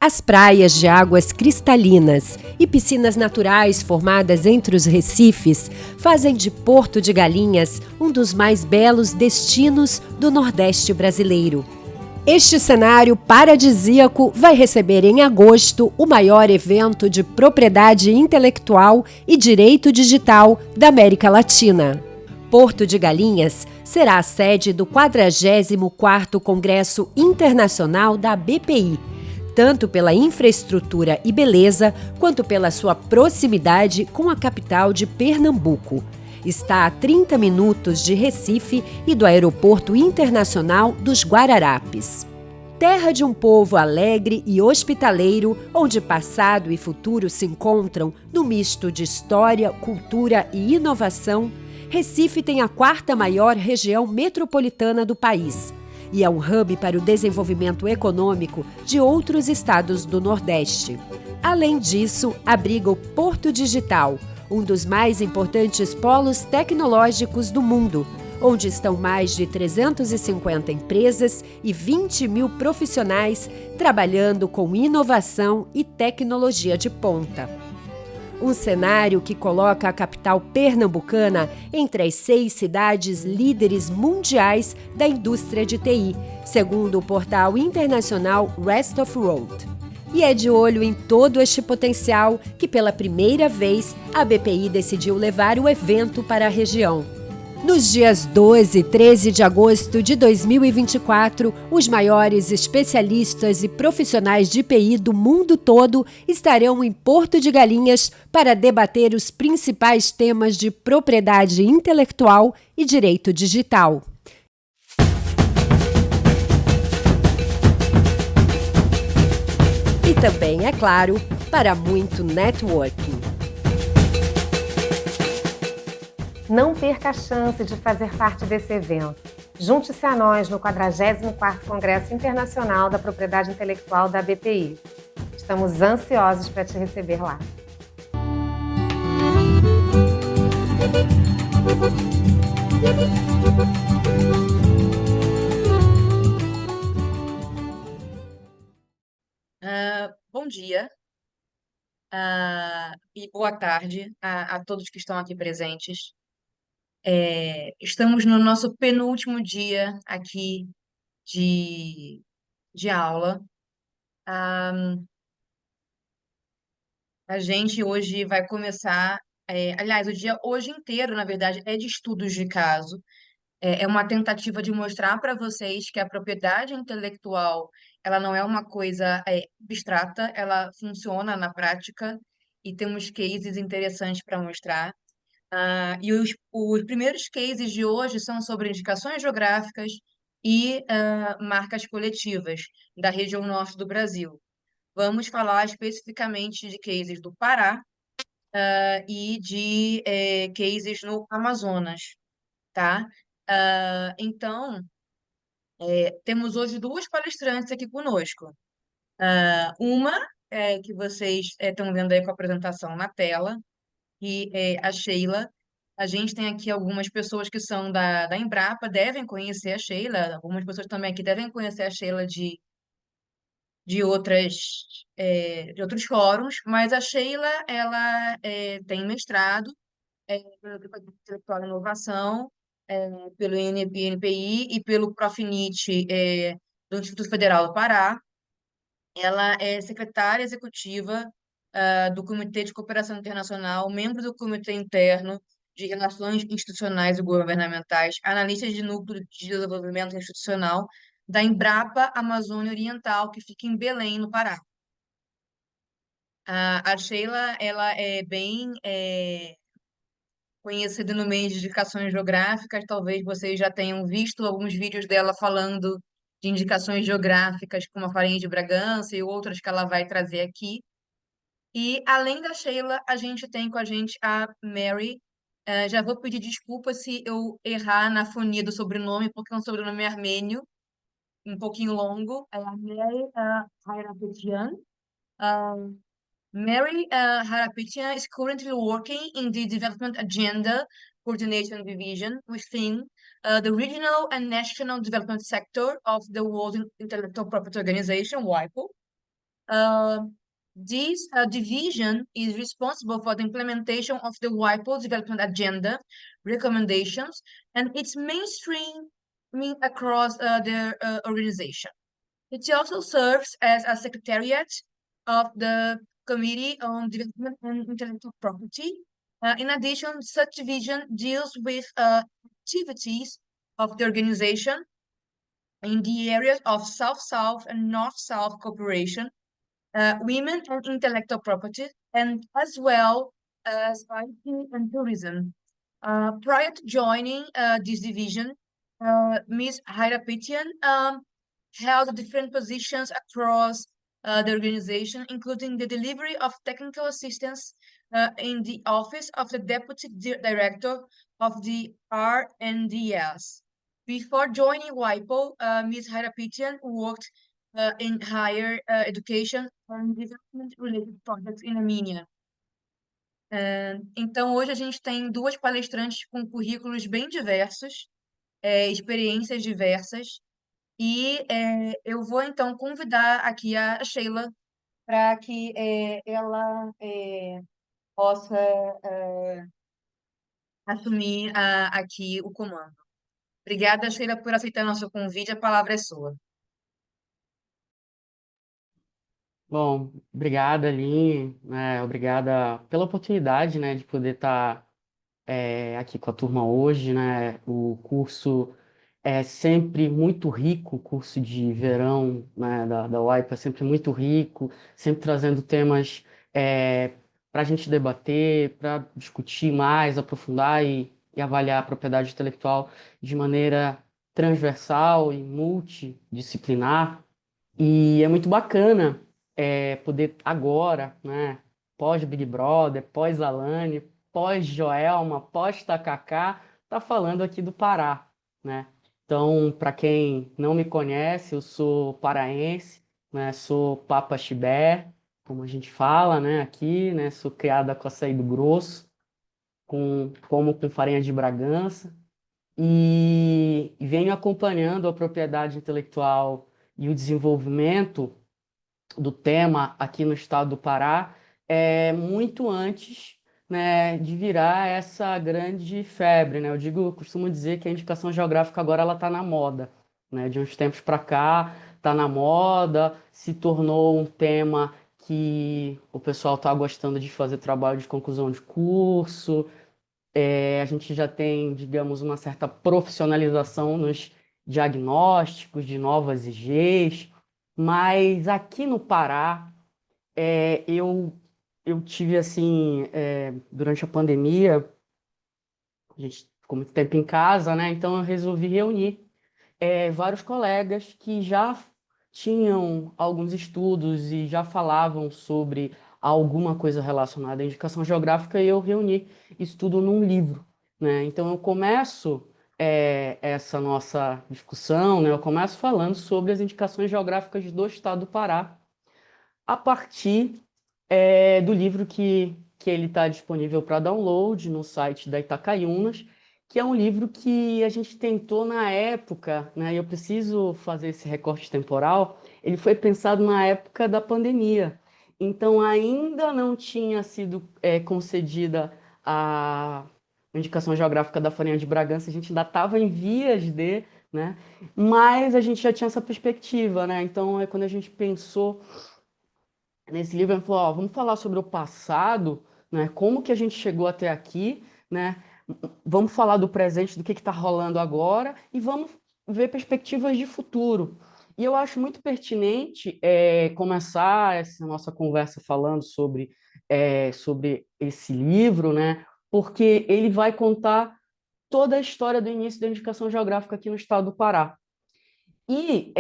As praias de águas cristalinas e piscinas naturais formadas entre os recifes fazem de Porto de Galinhas um dos mais belos destinos do Nordeste brasileiro. Este cenário paradisíaco vai receber em agosto o maior evento de propriedade intelectual e direito digital da América Latina. Porto de Galinhas será a sede do 44º Congresso Internacional da BPI, tanto pela infraestrutura e beleza, quanto pela sua proximidade com a capital de Pernambuco. Está a 30 minutos de Recife e do Aeroporto Internacional dos Guararapes. Terra de um povo alegre e hospitaleiro, onde passado e futuro se encontram no misto de história, cultura e inovação, Recife tem a 4ª maior região metropolitana do país e é um hub para o desenvolvimento econômico de outros estados do Nordeste. Além disso, abriga o Porto Digital, um dos mais importantes polos tecnológicos do mundo, onde estão mais de 350 empresas e 20 mil profissionais trabalhando com inovação e tecnologia de ponta. Um cenário que coloca a capital pernambucana entre as 6 cidades líderes mundiais da indústria de TI, segundo o portal internacional Rest of World. E é de olho em todo este potencial que, pela primeira vez, a BPI decidiu levar o evento para a região. Nos dias 12 e 13 de agosto de 2024, os maiores especialistas e profissionais de TI do mundo todo estarão em Porto de Galinhas para debater os principais temas de propriedade intelectual e direito digital. E também, é claro, para muito networking. Não perca a chance de fazer parte desse evento. Junte-se a nós no 44º Congresso Internacional da Propriedade Intelectual da BPI. Estamos ansiosos para te receber lá. Bom dia e boa tarde a todos que estão aqui presentes. Estamos no nosso penúltimo dia aqui de aula. A gente hoje vai começar, aliás, o dia hoje inteiro, na verdade, é de estudos de caso. É uma tentativa de mostrar para vocês que a propriedade intelectual, ela não é uma coisa abstrata, ela funciona na prática e temos cases interessantes para mostrar. E os primeiros cases de hoje são sobre indicações geográficas e marcas coletivas da região norte do Brasil. Vamos falar especificamente de cases do Pará e de cases no Amazonas, tá? Então, temos hoje 2 palestrantes aqui conosco. Uma que vocês estão vendo aí com a apresentação na tela, que é a Sheila. A gente tem aqui algumas pessoas que são da Embrapa, devem conhecer a Sheila, algumas pessoas também aqui devem conhecer a Sheila de de outros fóruns, mas a Sheila, ela tem mestrado pelo Departamento de Intelectual e Inovação, pelo INPI e pelo Profinit, do Instituto Federal do Pará. Ela é secretária executiva do Comitê de Cooperação Internacional, membro do Comitê Interno de Relações Institucionais e Governamentais, analista de Núcleo de Desenvolvimento Institucional da Embrapa Amazônia Oriental, que fica em Belém, no Pará. A Sheila, ela é bem conhecida no meio de indicações geográficas, talvez vocês já tenham visto alguns vídeos dela falando de indicações geográficas, como a farinha de Bragança e outras que ela vai trazer aqui. E, além da Sheila, a gente tem com a gente a Mary. Já vou pedir desculpa se eu errar na fonia do sobrenome, porque é um sobrenome armênio, um pouquinho longo. É a Mary Harapetian. Mary Harapetian is currently working in the Development Agenda Coordination Division within the Regional and National Development Sector of the World Intellectual Property Organization, WIPO. Uh, this division is responsible for the implementation of the WIPO development agenda recommendations and its mainstreaming across the organization. It also serves as a secretariat of the Committee on Development and Intellectual Property. In addition, such division deals with activities of the organization in the areas of South-South and North-South cooperation, women and intellectual property, and as well as IT and tourism. Prior to joining this division, Ms. Hairapetian held different positions across the organization, including the delivery of technical assistance in the office of the Deputy Director of the R&DS. Before joining WIPO, Ms. Hairapetian worked in higher education and development-related projects in Armênia. Então, hoje a gente tem duas palestrantes com currículos bem diversos, experiências diversas, e eu vou, então, convidar aqui a Sheila para que ela possa assumir aqui o comando. Obrigada, Sheila, por aceitar nosso convite. A palavra é sua. Bom, obrigada, Aline, né, obrigada pela oportunidade, né, de poder estar aqui com a turma hoje, né, o curso é sempre muito rico, o curso de verão, né, da UAIPA é sempre muito rico, sempre trazendo temas para a gente debater, para discutir mais, aprofundar e avaliar a propriedade intelectual de maneira transversal e multidisciplinar. E é muito bacana poder agora, né, pós-Big Brother, pós-Alane, pós-Joelma, pós-Tacacá, tá falando aqui do Pará, né? Então, para quem não me conhece, eu sou paraense, né, sou Papa Chibé, como a gente fala, né, aqui, né, sou criada com açaí do grosso, como com farinha de Bragança, e venho acompanhando a propriedade intelectual e o desenvolvimento do tema aqui no estado do Pará muito antes, né, de virar essa grande febre, né? Eu costumo dizer que a indicação geográfica agora ela está na moda, né? De uns tempos para cá está na moda, se tornou um tema que o pessoal está gostando de fazer trabalho de conclusão de curso. A gente já tem, digamos, uma certa profissionalização nos diagnósticos de novas IGs, mas aqui no Pará, eu tive, assim, durante a pandemia, a gente ficou muito tempo em casa, né? Então eu resolvi reunir vários colegas que já tinham alguns estudos e já falavam sobre alguma coisa relacionada à indicação geográfica, e eu reuni isso tudo num livro, né? Então eu começo essa nossa discussão, né? Eu começo falando sobre as indicações geográficas do estado do Pará, a partir do livro que ele está disponível para download no site da Itacaiunas, que é um livro que a gente tentou na época, né? E eu preciso fazer esse recorte temporal. Ele foi pensado na época da pandemia, então ainda não tinha sido concedida a indicação geográfica da farinha de Bragança, a gente ainda estava em vias de, né? Mas a gente já tinha essa perspectiva, né? Então, quando a gente pensou nesse livro, ele falou, ó, vamos falar sobre o passado, né? Como que a gente chegou até aqui, né? Vamos falar do presente, do que está rolando agora, e vamos ver perspectivas de futuro. E eu acho muito pertinente começar essa nossa conversa falando sobre esse livro, né? Porque ele vai contar toda a história do início da indicação geográfica aqui no estado do Pará. E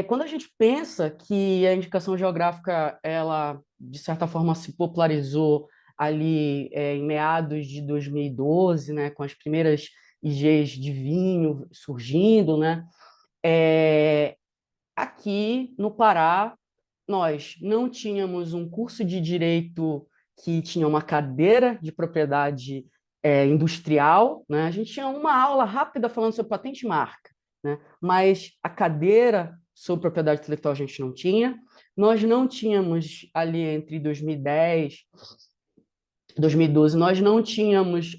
quando a gente pensa que a indicação geográfica, ela, de certa forma, se popularizou ali em meados de 2012, né, com as primeiras IGs de vinho surgindo, né, aqui no Pará, nós não tínhamos um curso de direito que tinha uma cadeira de propriedade industrial, né? A gente tinha uma aula rápida falando sobre patente e marca, né? Mas a cadeira sobre propriedade intelectual a gente não tinha. nós não tínhamos ali entre 2010 e 2012, nós não tínhamos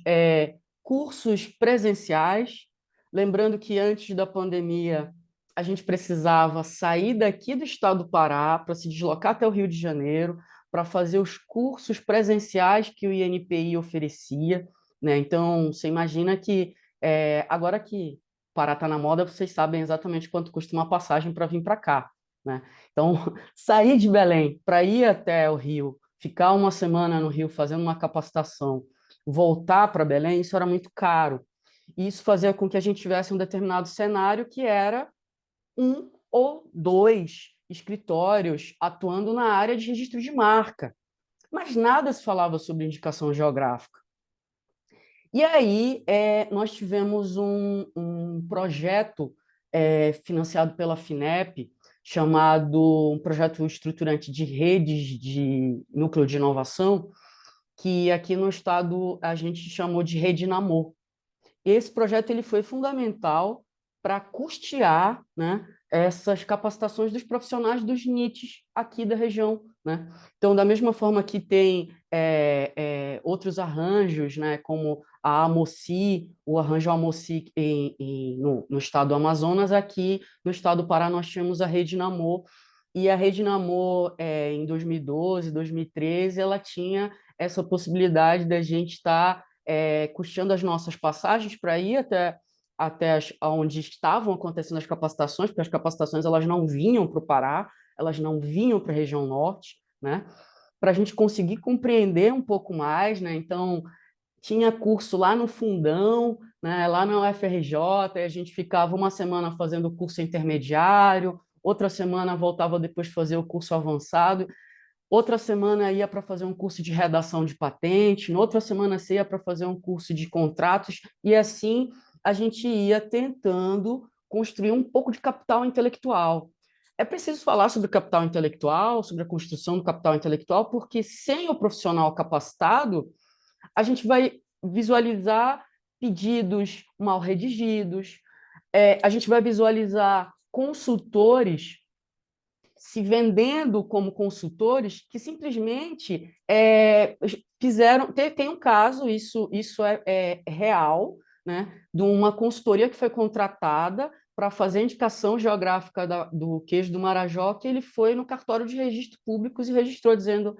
cursos presenciais. Lembrando que antes da pandemia, a gente precisava sair daqui do estado do Pará para se deslocar até o Rio de Janeiro, para fazer os cursos presenciais que o INPI oferecia, né? Então, você imagina que, agora que o Pará está na moda, vocês sabem exatamente quanto custa uma passagem para vir para cá, né? Então, sair de Belém para ir até o Rio, ficar uma semana no Rio fazendo uma capacitação, voltar para Belém, isso era muito caro. E isso fazia com que a gente tivesse um determinado cenário que era um ou dois escritórios atuando na área de registro de marca, mas nada se falava sobre indicação geográfica. E aí nós tivemos um projeto financiado pela FINEP, chamado um projeto estruturante de redes de núcleo de inovação, que aqui no estado a gente chamou de Rede Namor. Esse projeto ele foi fundamental para custear, né, essas capacitações dos profissionais dos NITs aqui da região, né? Então, da mesma forma que tem outros arranjos, né, como a Amoci, o arranjo Amoci no estado do Amazonas, aqui no estado do Pará nós tínhamos a Rede Namor, e a Rede Namor, em 2012, 2013, ela tinha essa possibilidade da gente estar custeando as nossas passagens para ir até onde estavam acontecendo as capacitações, porque as capacitações elas não vinham para o Pará, elas não vinham para a região norte, né? Para a gente conseguir compreender um pouco mais, né? Então, tinha curso lá no Fundão, né? Lá na UFRJ, e a gente ficava uma semana fazendo o curso intermediário, outra semana voltava depois fazer o curso avançado, outra semana ia para fazer um curso de redação de patente, na outra semana você ia para fazer um curso de contratos, e assim a gente ia tentando construir um pouco de capital intelectual. É preciso falar sobre capital intelectual, sobre a construção do capital intelectual, porque sem o profissional capacitado, a gente vai visualizar pedidos mal redigidos, a gente vai visualizar consultores se vendendo como consultores que simplesmente fizeram. Tem um caso, isso é real, né, de uma consultoria que foi contratada para fazer a indicação geográfica do queijo do Marajó, que ele foi no cartório de registro públicos e registrou dizendo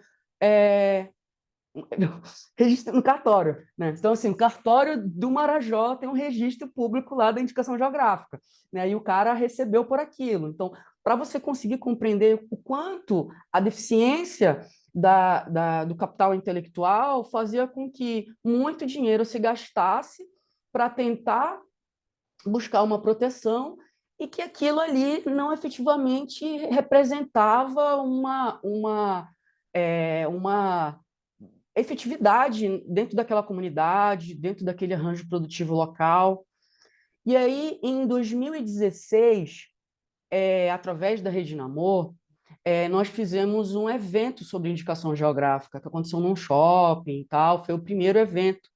registro no cartório, né? Então, assim, o cartório do Marajó tem um registro público lá da indicação geográfica, né? E o cara recebeu por aquilo. Então, para você conseguir compreender o quanto a deficiência do capital intelectual fazia com que muito dinheiro se gastasse para tentar buscar uma proteção e que aquilo ali não efetivamente representava uma efetividade dentro daquela comunidade, dentro daquele arranjo produtivo local. E aí, em 2016, através da Rede Namor, nós fizemos um evento sobre indicação geográfica, que aconteceu num shopping e tal, foi o primeiro evento.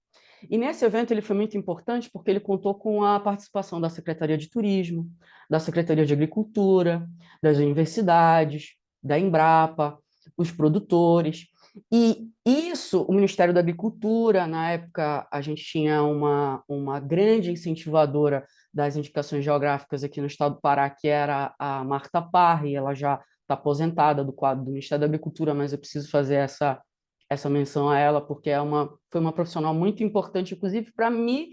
E nesse evento ele foi muito importante porque ele contou com a participação da Secretaria de Turismo, da Secretaria de Agricultura, das universidades, da Embrapa, os produtores. E isso, o Ministério da Agricultura, na época, a gente tinha uma grande incentivadora das indicações geográficas aqui no estado do Pará, que era a Marta Parri, ela já está aposentada do quadro do Ministério da Agricultura, mas eu preciso fazer essa menção a ela, porque foi uma profissional muito importante, inclusive, para me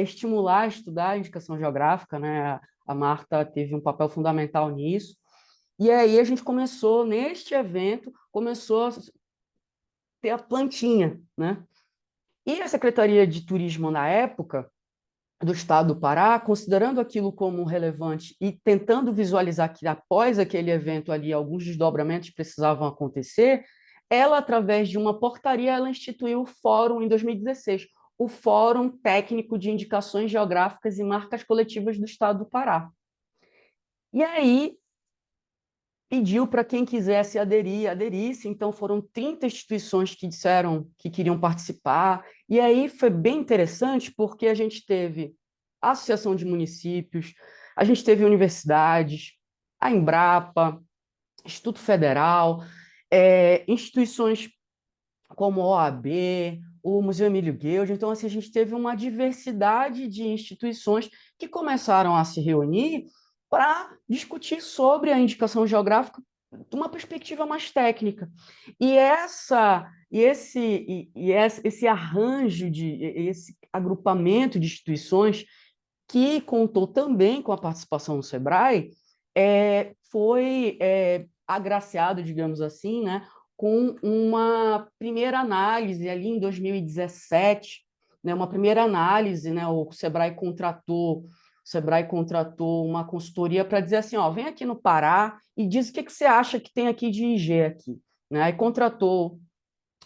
estimular a estudar a indicação geográfica, né? A Marta teve um papel fundamental nisso. E aí a gente começou, neste evento, começou a ter a plantinha, né? E a Secretaria de Turismo, na época, do Estado do Pará, considerando aquilo como relevante e tentando visualizar que após aquele evento ali, alguns desdobramentos precisavam acontecer, ela, através de uma portaria, ela instituiu o fórum em 2016, o Fórum Técnico de Indicações Geográficas e Marcas Coletivas do Estado do Pará. E aí pediu para quem quisesse aderir, aderisse, então foram 30 instituições que disseram que queriam participar, e aí foi bem interessante porque a gente teve a Associação de Municípios, a gente teve universidades, a Embrapa, Instituto Federal, instituições como a OAB, o Museu Emílio Guild. Então, assim, a gente teve uma diversidade de instituições que começaram a se reunir para discutir sobre a indicação geográfica de uma perspectiva mais técnica. Esse arranjo esse agrupamento de instituições que contou também com a participação do Sebrae, foi agraciado, digamos assim, né, com uma primeira análise ali em 2017, né, uma primeira análise, né, o Sebrae contratou uma consultoria para dizer assim, ó, vem aqui no Pará e diz o que que você acha que tem aqui de IG aqui, né? Aí contratou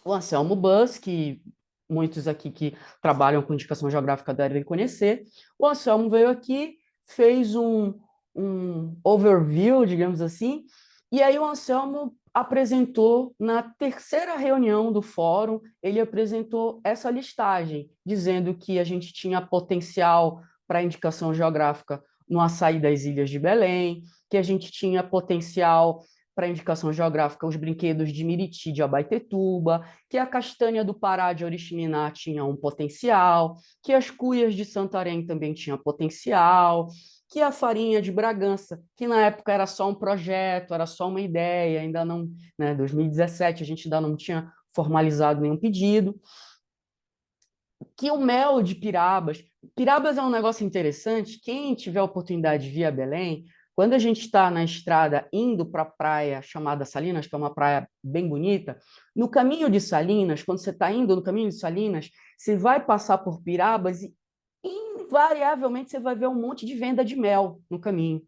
o Anselmo Bus, que muitos aqui que trabalham com indicação geográfica devem conhecer. O Anselmo veio aqui, fez um overview, digamos assim, e aí o Anselmo apresentou, na terceira reunião do fórum, ele apresentou essa listagem, dizendo que a gente tinha potencial para indicação geográfica no Açaí das Ilhas de Belém, que a gente tinha potencial para indicação geográfica os brinquedos de Miriti de Abaetetuba, que a castanha do Pará de Oriximiná tinha um potencial, que as cuias de Santarém também tinha potencial, que a farinha de Bragança, que na época era só um projeto, era só uma ideia, ainda não, né, 2017 a gente ainda não tinha formalizado nenhum pedido, que o mel de Pirabas. Pirabas é um negócio interessante. Quem tiver a oportunidade de vir a Belém, quando a gente está na estrada indo para a praia chamada Salinas, que é uma praia bem bonita, no caminho de Salinas, quando você está indo no caminho de Salinas, você vai passar por Pirabas e invariavelmente você vai ver um monte de venda de mel no caminho,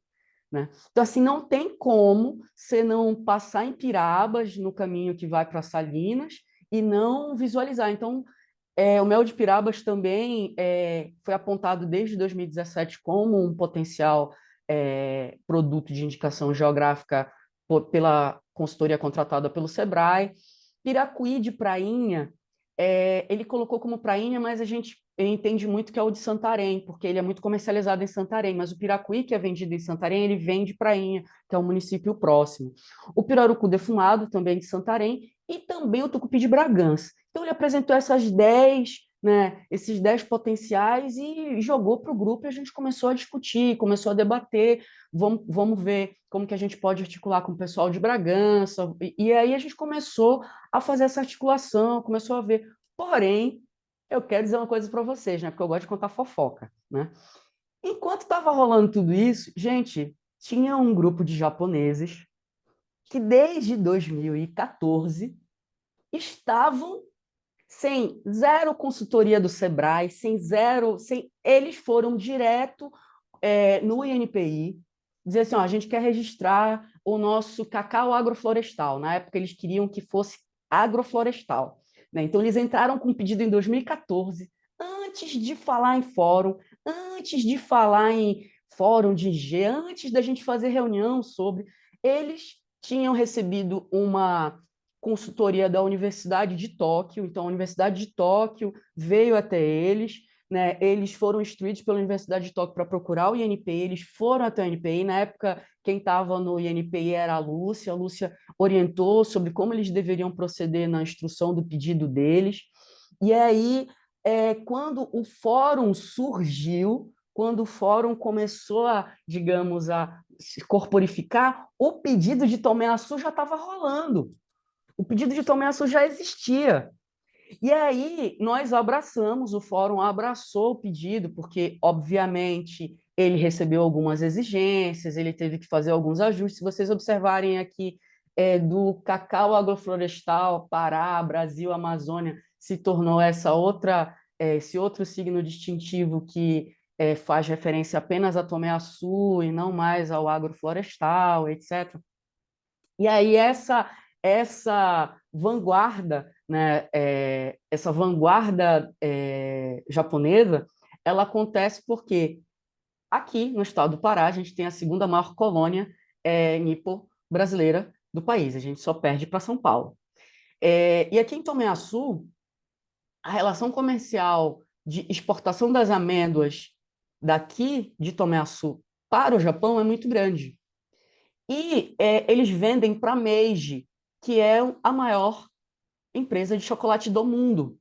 né? Então, assim, não tem como você não passar em Pirabas no caminho que vai para Salinas e não visualizar. Então, o mel de Pirabas também foi apontado desde 2017 como um potencial produto de indicação geográfica pela consultoria contratada pelo Sebrae. Piracuí de Prainha, ele colocou como Prainha, mas a gente entende muito que é o de Santarém, porque ele é muito comercializado em Santarém, mas o piracuí que é vendido em Santarém, ele vem de Prainha, que é um município próximo. O pirarucu defumado, também de Santarém, e também o tucupi de Bragança. Então, ele apresentou esses 10 potenciais e jogou para o grupo e a gente começou a discutir, começou a debater, vamos ver como que a gente pode articular com o pessoal de Bragança, e aí a gente começou a fazer essa articulação, começou a ver. Porém, eu quero dizer uma coisa para vocês, né? Porque eu gosto de contar fofoca, né? Enquanto estava rolando tudo isso, gente, tinha um grupo de japoneses que desde 2014 estavam sem zero consultoria do Sebrae, eles foram direto no INPI, dizer assim, ó, a gente quer registrar o nosso cacau agroflorestal. Na época eles queriam que fosse agroflorestal, né? Então eles entraram com um pedido em 2014, antes de falar em fórum, antes de falar em fórum de IG, antes da gente fazer reunião sobre, eles tinham recebido uma consultoria da Universidade de Tóquio, então a Universidade de Tóquio veio até eles, né? Eles foram instruídos pela Universidade de Tóquio para procurar o INPI, eles foram até o INPI, na época quem estava no INPI era a Lúcia orientou sobre como eles deveriam proceder na instrução do pedido deles, e aí, quando o fórum surgiu, quando o fórum começou a, digamos, a se corporificar, o pedido de Tomé Açu já estava rolando. O pedido de Tomé Açu já existia. E aí nós abraçamos, o fórum abraçou o pedido, porque, obviamente, ele recebeu algumas exigências, ele teve que fazer alguns ajustes. Se vocês observarem aqui, do cacau agroflorestal, Pará, Brasil, Amazônia, se tornou esse outro signo distintivo que faz referência apenas a Tomé Açu e não mais ao agroflorestal, etc. E aí essa vanguarda, né, essa vanguarda japonesa, ela acontece porque aqui no estado do Pará a gente tem a segunda maior colônia nipo brasileira do país. A gente só perde para São Paulo. E aqui em Tomé Açu, a relação comercial de exportação das amêndoas daqui de Tomé Açu para o Japão é muito grande. E eles vendem para a Meiji, que é a maior empresa de chocolate do mundo.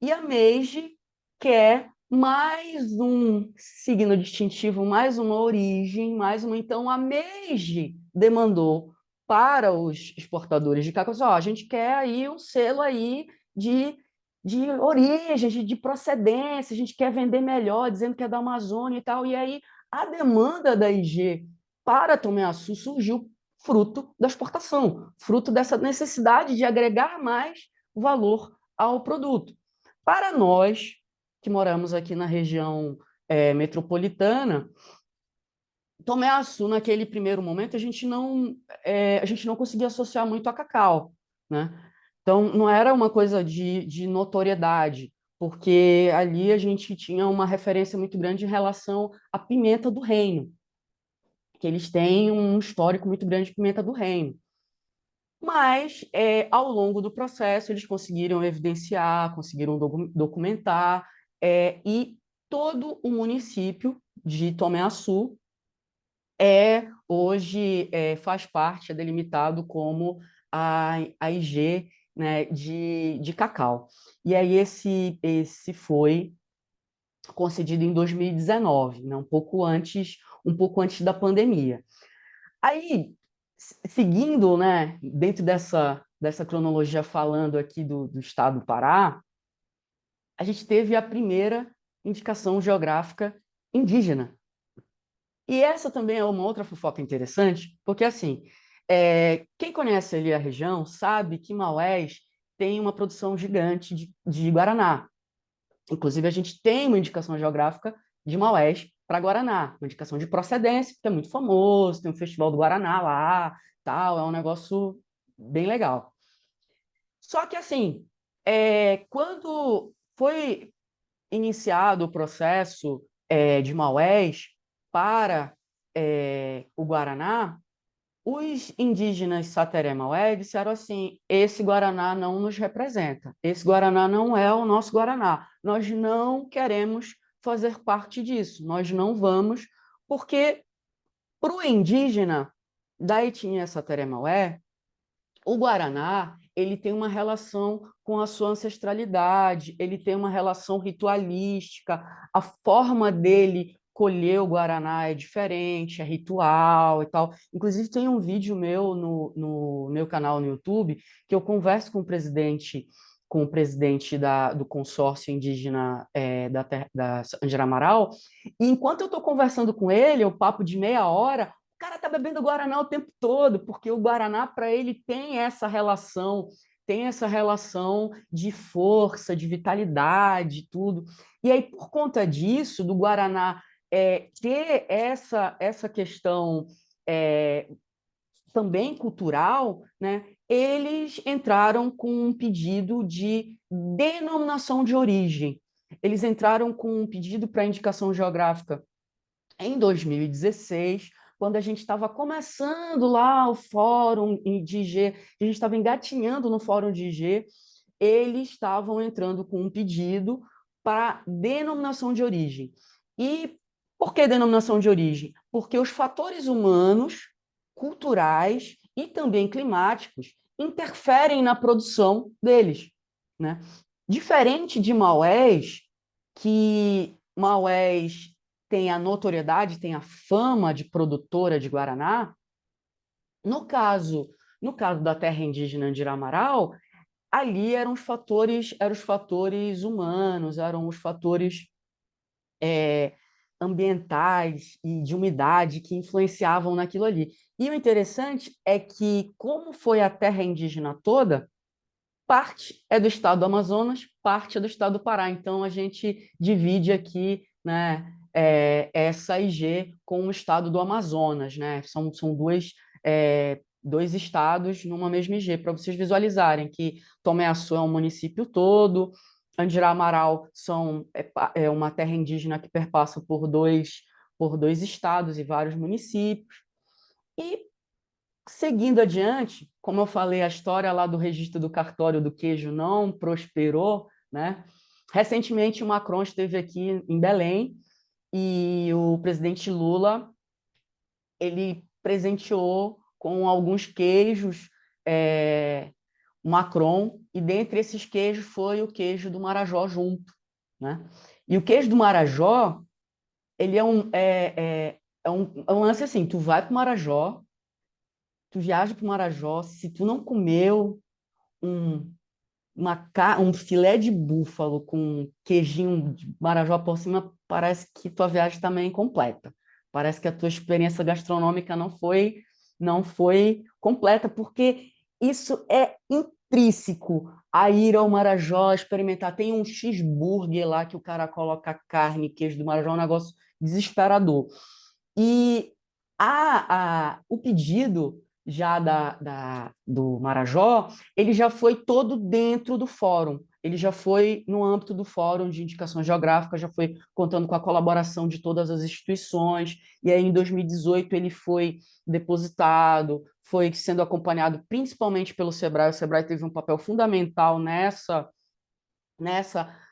E a Meiji quer mais um signo distintivo, mais uma origem, mais uma. Então, a Meiji demandou para os exportadores de cacau, a gente quer aí um selo aí de, de origem, de procedência, a gente quer vender melhor, dizendo que é da Amazônia e tal. E aí a demanda da IG para Tomé Açu surgiu fruto da exportação, fruto dessa necessidade de agregar mais valor ao produto. Para nós, que moramos aqui na região metropolitana, Tomé Açu, naquele primeiro momento, a gente não conseguia associar muito a cacau, né? Então, não era uma coisa de notoriedade, porque ali a gente tinha uma referência muito grande em relação à pimenta do reino, que eles têm um histórico muito grande de pimenta do reino. Mas, ao longo do processo, eles conseguiram evidenciar, conseguiram documentar, e todo o município de Tomé Açu hoje faz parte, é delimitado como a IG, né, de cacau. E aí esse foi concedido em 2019, né, um pouco antes da pandemia. Aí, seguindo, né, dentro dessa cronologia falando aqui do estado do Pará, a gente teve a primeira indicação geográfica indígena. E essa também é uma outra fofoca interessante, porque, assim, quem conhece ali a região sabe que Maués tem uma produção gigante de Guaraná. Inclusive, a gente tem uma indicação geográfica de Maués para Guaraná, uma indicação de procedência, que é muito famoso, tem um festival do Guaraná lá, tal, é um negócio bem legal. Só que, assim, quando foi iniciado o processo de Maués para o Guaraná, os indígenas Sateré-Maué disseram assim: esse Guaraná não nos representa, esse Guaraná não é o nosso Guaraná, nós não queremos fazer parte disso, nós não vamos, porque para o indígena da etnia Sateré-Maué, o Guaraná ele tem uma relação com a sua ancestralidade, ele tem uma relação ritualística, a forma dele colher o Guaraná é diferente, é ritual e tal. Inclusive, tem um vídeo meu no meu canal no YouTube que eu converso com o presidente do consórcio indígena da Angera Amaral, e enquanto eu estou conversando com ele, o papo de meia hora, o cara tá bebendo Guaraná o tempo todo, porque o Guaraná, para ele, tem essa relação de força, de vitalidade, tudo. E aí, por conta disso, do Guaraná ter essa questão também cultural, né, eles entraram com um pedido de denominação de origem. Eles entraram com um pedido para indicação geográfica em 2016, quando a gente estava começando lá o fórum de IG, a gente estava engatinhando no fórum de IG, eles estavam entrando com um pedido para denominação de origem. E por que denominação de origem? Porque os fatores humanos, culturais e também climáticos interferem na produção deles, né? Diferente de Maués, que Maués tem a notoriedade, tem a fama de produtora de Guaraná, no caso, no caso da terra indígena Andira Amaral, ali eram os fatores humanos, eram os fatores ambientais e de umidade que influenciavam naquilo ali. E o interessante é que, como foi a terra indígena toda, parte é do estado do Amazonas, parte é do estado do Pará. Então, a gente divide aqui, né, essa IG com o estado do Amazonas, né? São dois estados numa mesma IG, para vocês visualizarem que Tomé-Açu é um município todo, Andirá Amaral é uma terra indígena que perpassa por dois estados e vários municípios. E, seguindo adiante, como eu falei, a história lá do registro do cartório do queijo não prosperou, né? Recentemente, o Macron esteve aqui em Belém e o presidente Lula ele presenteou com alguns queijos Macron, e dentre esses queijos foi o queijo do Marajó junto, né? E o queijo do Marajó, ele é um lance assim, tu vai para o Marajó, tu viaja para o Marajó, se tu não comeu um, um filé de búfalo com queijinho de Marajó por cima, parece que tua viagem também é incompleta. Parece que a tua experiência gastronômica não foi completa, porque isso é intrínseco a ir ao Marajó, experimentar. Tem um cheeseburger lá que o cara coloca carne, queijo do Marajó, é um negócio desesperador. E o pedido já do Marajó, ele já foi todo dentro do fórum. Ele já foi no âmbito do Fórum de Indicação Geográfica, já foi contando com a colaboração de todas as instituições, e aí em 2018 ele foi depositado, foi sendo acompanhado principalmente pelo Sebrae. O Sebrae teve um papel fundamental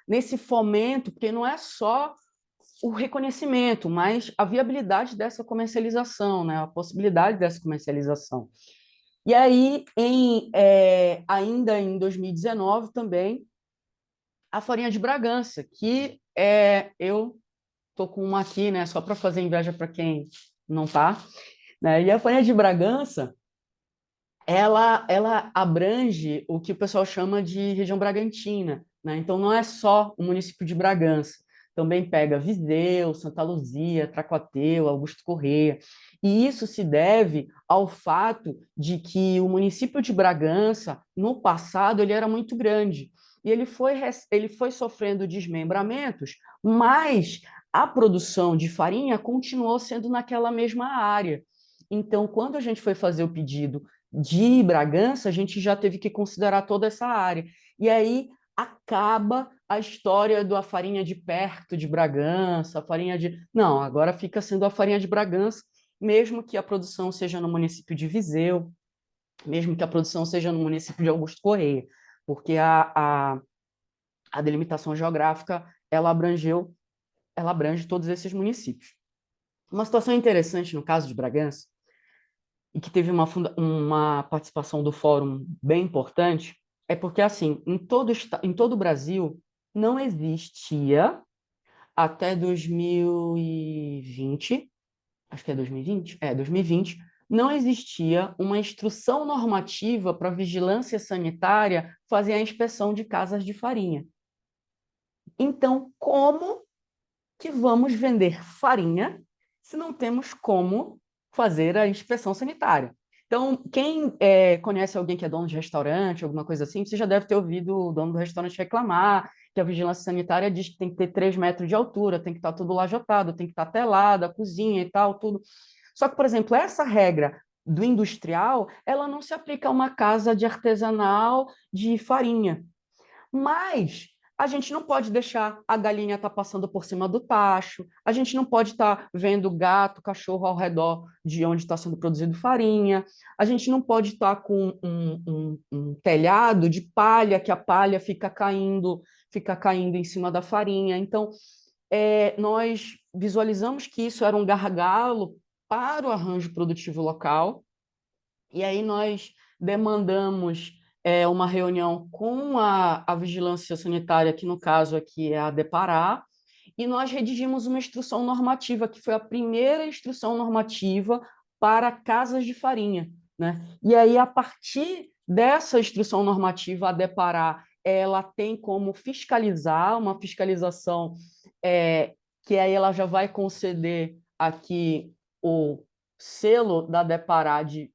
nesse fomento, porque não é só o reconhecimento, mas a viabilidade dessa comercialização, né? A possibilidade dessa comercialização. E aí, ainda em 2019 também, a farinha de Bragança, que eu estou com uma aqui, né? Só para fazer inveja para quem não está, né? E a farinha de Bragança, ela abrange o que o pessoal chama de região bragantina, né? Então, não é só o município de Bragança, também pega Viseu, Santa Luzia, Tracuateu, Augusto Corrêa. E isso se deve ao fato de que o município de Bragança, no passado, ele era muito grande. E ele foi sofrendo desmembramentos, mas a produção de farinha continuou sendo naquela mesma área. Então, quando a gente foi fazer o pedido de Bragança, a gente já teve que considerar toda essa área. E aí acaba a história da farinha de perto de Bragança, a farinha de... Não, agora fica sendo a farinha de Bragança, mesmo que a produção seja no município de Viseu, mesmo que a produção seja no município de Augusto Corrêa, porque a delimitação geográfica, ela abrange todos esses municípios. Uma situação interessante no caso de Bragança, e que teve uma participação do fórum bem importante, é porque, assim, em todo o Brasil, não existia, até 2020, acho que é 2020? 2020, não existia uma instrução normativa para a vigilância sanitária fazer a inspeção de casas de farinha. Então, como que vamos vender farinha se não temos como fazer a inspeção sanitária? Então, quem conhece alguém que é dono de restaurante, alguma coisa assim, você já deve ter ouvido o dono do restaurante reclamar que a vigilância sanitária diz que tem que ter 3 metros de altura, tem que estar tudo lajotado, tem que estar telada, a cozinha e tal, tudo. Só que, por exemplo, essa regra do industrial, ela não se aplica a uma casa de artesanal de farinha. Mas a gente não pode deixar a galinha estar passando por cima do tacho, a gente não pode estar vendo gato, cachorro ao redor de onde está sendo produzido farinha, a gente não pode estar com um telhado de palha, que a palha fica caindo em cima da farinha. Então, nós visualizamos que isso era um gargalo para o arranjo produtivo local, e aí nós demandamos uma reunião com a vigilância sanitária, que no caso aqui é a Depará, e nós redigimos uma instrução normativa, que foi a primeira instrução normativa para casas de farinha, né? E aí, a partir dessa instrução normativa, a Depará, ela tem como fiscalizar, uma fiscalização que aí ela já vai conceder aqui o selo da Depará de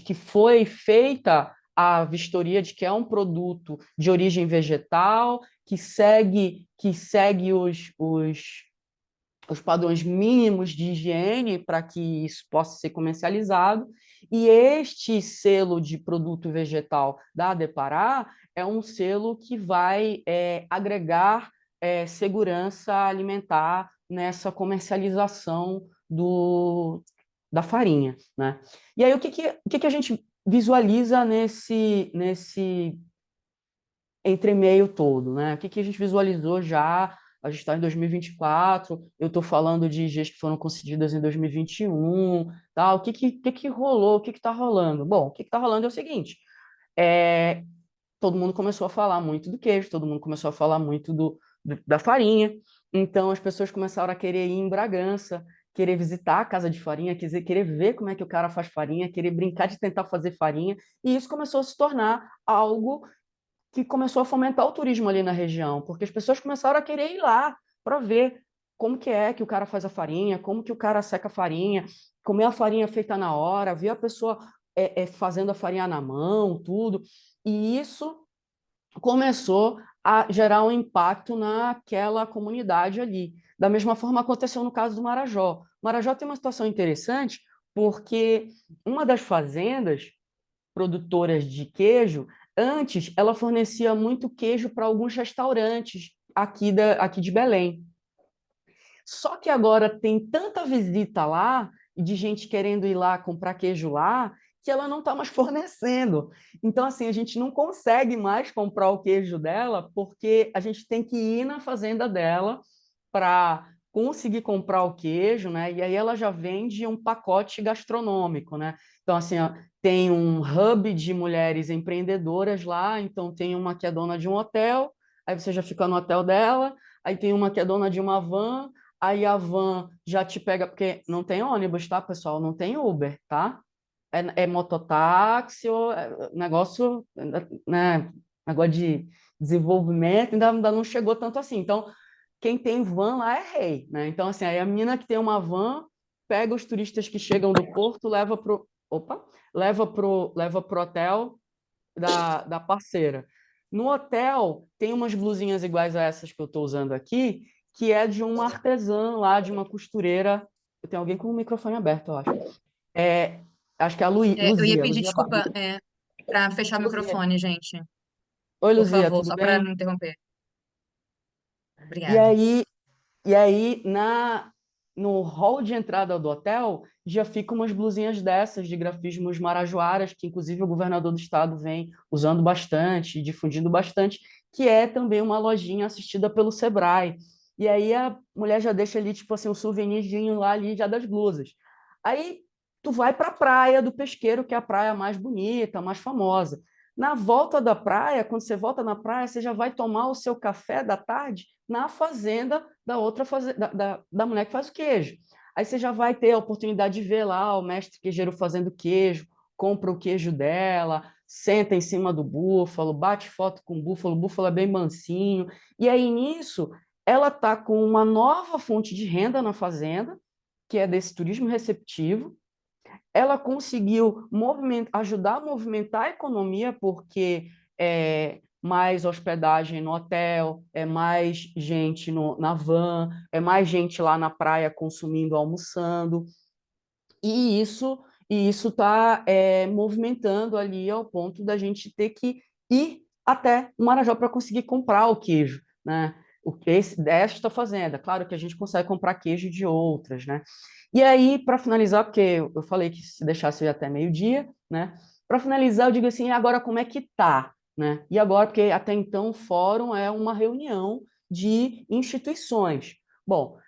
que foi feita a vistoria de que é um produto de origem vegetal, que segue os padrões mínimos de higiene para que isso possa ser comercializado. E este selo de produto vegetal da Depará é um selo que vai agregar segurança alimentar nessa comercialização da farinha, né? E aí, o que a gente visualiza nesse entremeio todo, né? O que a gente visualizou já a gente está em 2024, eu estou falando de IGs que foram concedidas em 2021, tá? O que rolou, o que está rolando? Bom, o que está rolando é o seguinte, é, todo mundo começou a falar muito do queijo, todo mundo começou a falar muito da farinha, então as pessoas começaram a querer ir em Bragança, querer visitar a casa de farinha, querer ver como é que o cara faz farinha, querer brincar de tentar fazer farinha, e isso começou a se tornar algo que começou a fomentar o turismo ali na região, porque as pessoas começaram a querer ir lá para ver como que é que o cara faz a farinha, como que o cara seca a farinha, comer a farinha feita na hora, ver a pessoa fazendo a farinha na mão, tudo. E isso começou a gerar um impacto naquela comunidade ali. Da mesma forma aconteceu no caso do Marajó. O Marajó tem uma situação interessante porque uma das fazendas produtoras de queijo, antes ela fornecia muito queijo para alguns restaurantes aqui de Belém. Só que agora tem tanta visita lá, e de gente querendo ir lá comprar queijo lá, que ela não está mais fornecendo. Então, assim, a gente não consegue mais comprar o queijo dela, porque a gente tem que ir na fazenda dela para conseguir comprar o queijo, né? E aí ela já vende um pacote gastronômico, né? Então, assim, ó, tem um hub de mulheres empreendedoras lá, então tem uma que é dona de um hotel, aí você já fica no hotel dela, aí tem uma que é dona de uma van, aí a van já te pega, porque não tem ônibus, tá, pessoal? Não tem Uber, tá? É mototáxi, negócio, né? Negócio de desenvolvimento, ainda não chegou tanto assim. Então, quem tem van lá é rei, né? Então, assim, aí a menina que tem uma van pega os turistas que chegam do porto, leva pro hotel da parceira. No hotel, tem umas blusinhas iguais a essas que eu estou usando aqui, que é de uma artesã lá, de uma costureira. Tem alguém com o microfone aberto, eu acho. É, acho que é a Eu ia Luzia, pedir Luzia Barros. desculpa, para fechar o Luzia. microfone, gente. Oi, Por Luzia, favor, tudo só para bem? não interromper. E Obrigada. aí, e aí no hall de entrada do hotel já ficam umas blusinhas dessas de grafismos marajoaras, que inclusive o governador do estado vem usando bastante, difundindo bastante, que é também uma lojinha assistida pelo Sebrae. E aí a mulher já deixa ali, tipo assim, um souvenirzinho lá ali já das blusas. Aí tu vai para a praia do Pesqueiro, que é a praia mais bonita, mais famosa. Na volta da praia, quando você volta na praia, você já vai tomar o seu café da tarde na fazenda da outra da mulher que faz o queijo. Aí você já vai ter a oportunidade de ver lá o mestre queijeiro fazendo queijo, compra o queijo dela, senta em cima do búfalo, bate foto com o búfalo é bem mansinho. E aí nisso, ela está com uma nova fonte de renda na fazenda, que é desse turismo receptivo. Ela conseguiu ajudar a movimentar a economia, porque é mais hospedagem no hotel, é mais gente na van, é mais gente lá na praia consumindo, almoçando, e isso está movimentando ali ao ponto da gente ter que ir até o Marajó para conseguir comprar o queijo, né? Desta fazenda. Claro que a gente consegue comprar queijo de outras, né? E aí, para finalizar, porque eu falei que se deixasse eu ia até meio-dia, né? Para finalizar, eu digo assim, agora como é que tá, né? E agora, porque até então o fórum é uma reunião de instituições. Bom,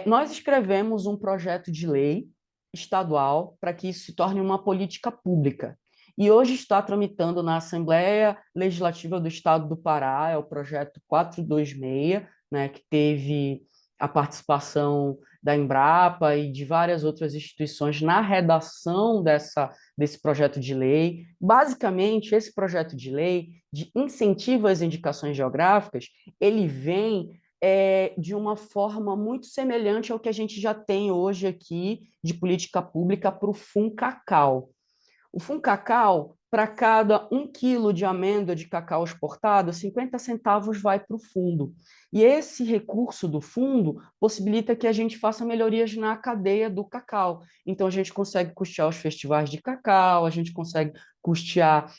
nós escrevemos um projeto de lei estadual para que isso se torne uma política pública. E hoje está tramitando na Assembleia Legislativa do Estado do Pará, é o projeto 426, né, que teve a participação da Embrapa e de várias outras instituições na redação desse projeto de lei. Basicamente, esse projeto de lei de incentivo às indicações geográficas, ele vem de uma forma muito semelhante ao que a gente já tem hoje aqui de política pública para o FUNCACAL. O FUNCACAL, para cada 1 quilo de amêndoa de cacau exportado, 50 centavos vai para o fundo. E esse recurso do fundo possibilita que a gente faça melhorias na cadeia do cacau. Então, a gente consegue custear os festivais de cacau, a gente consegue custear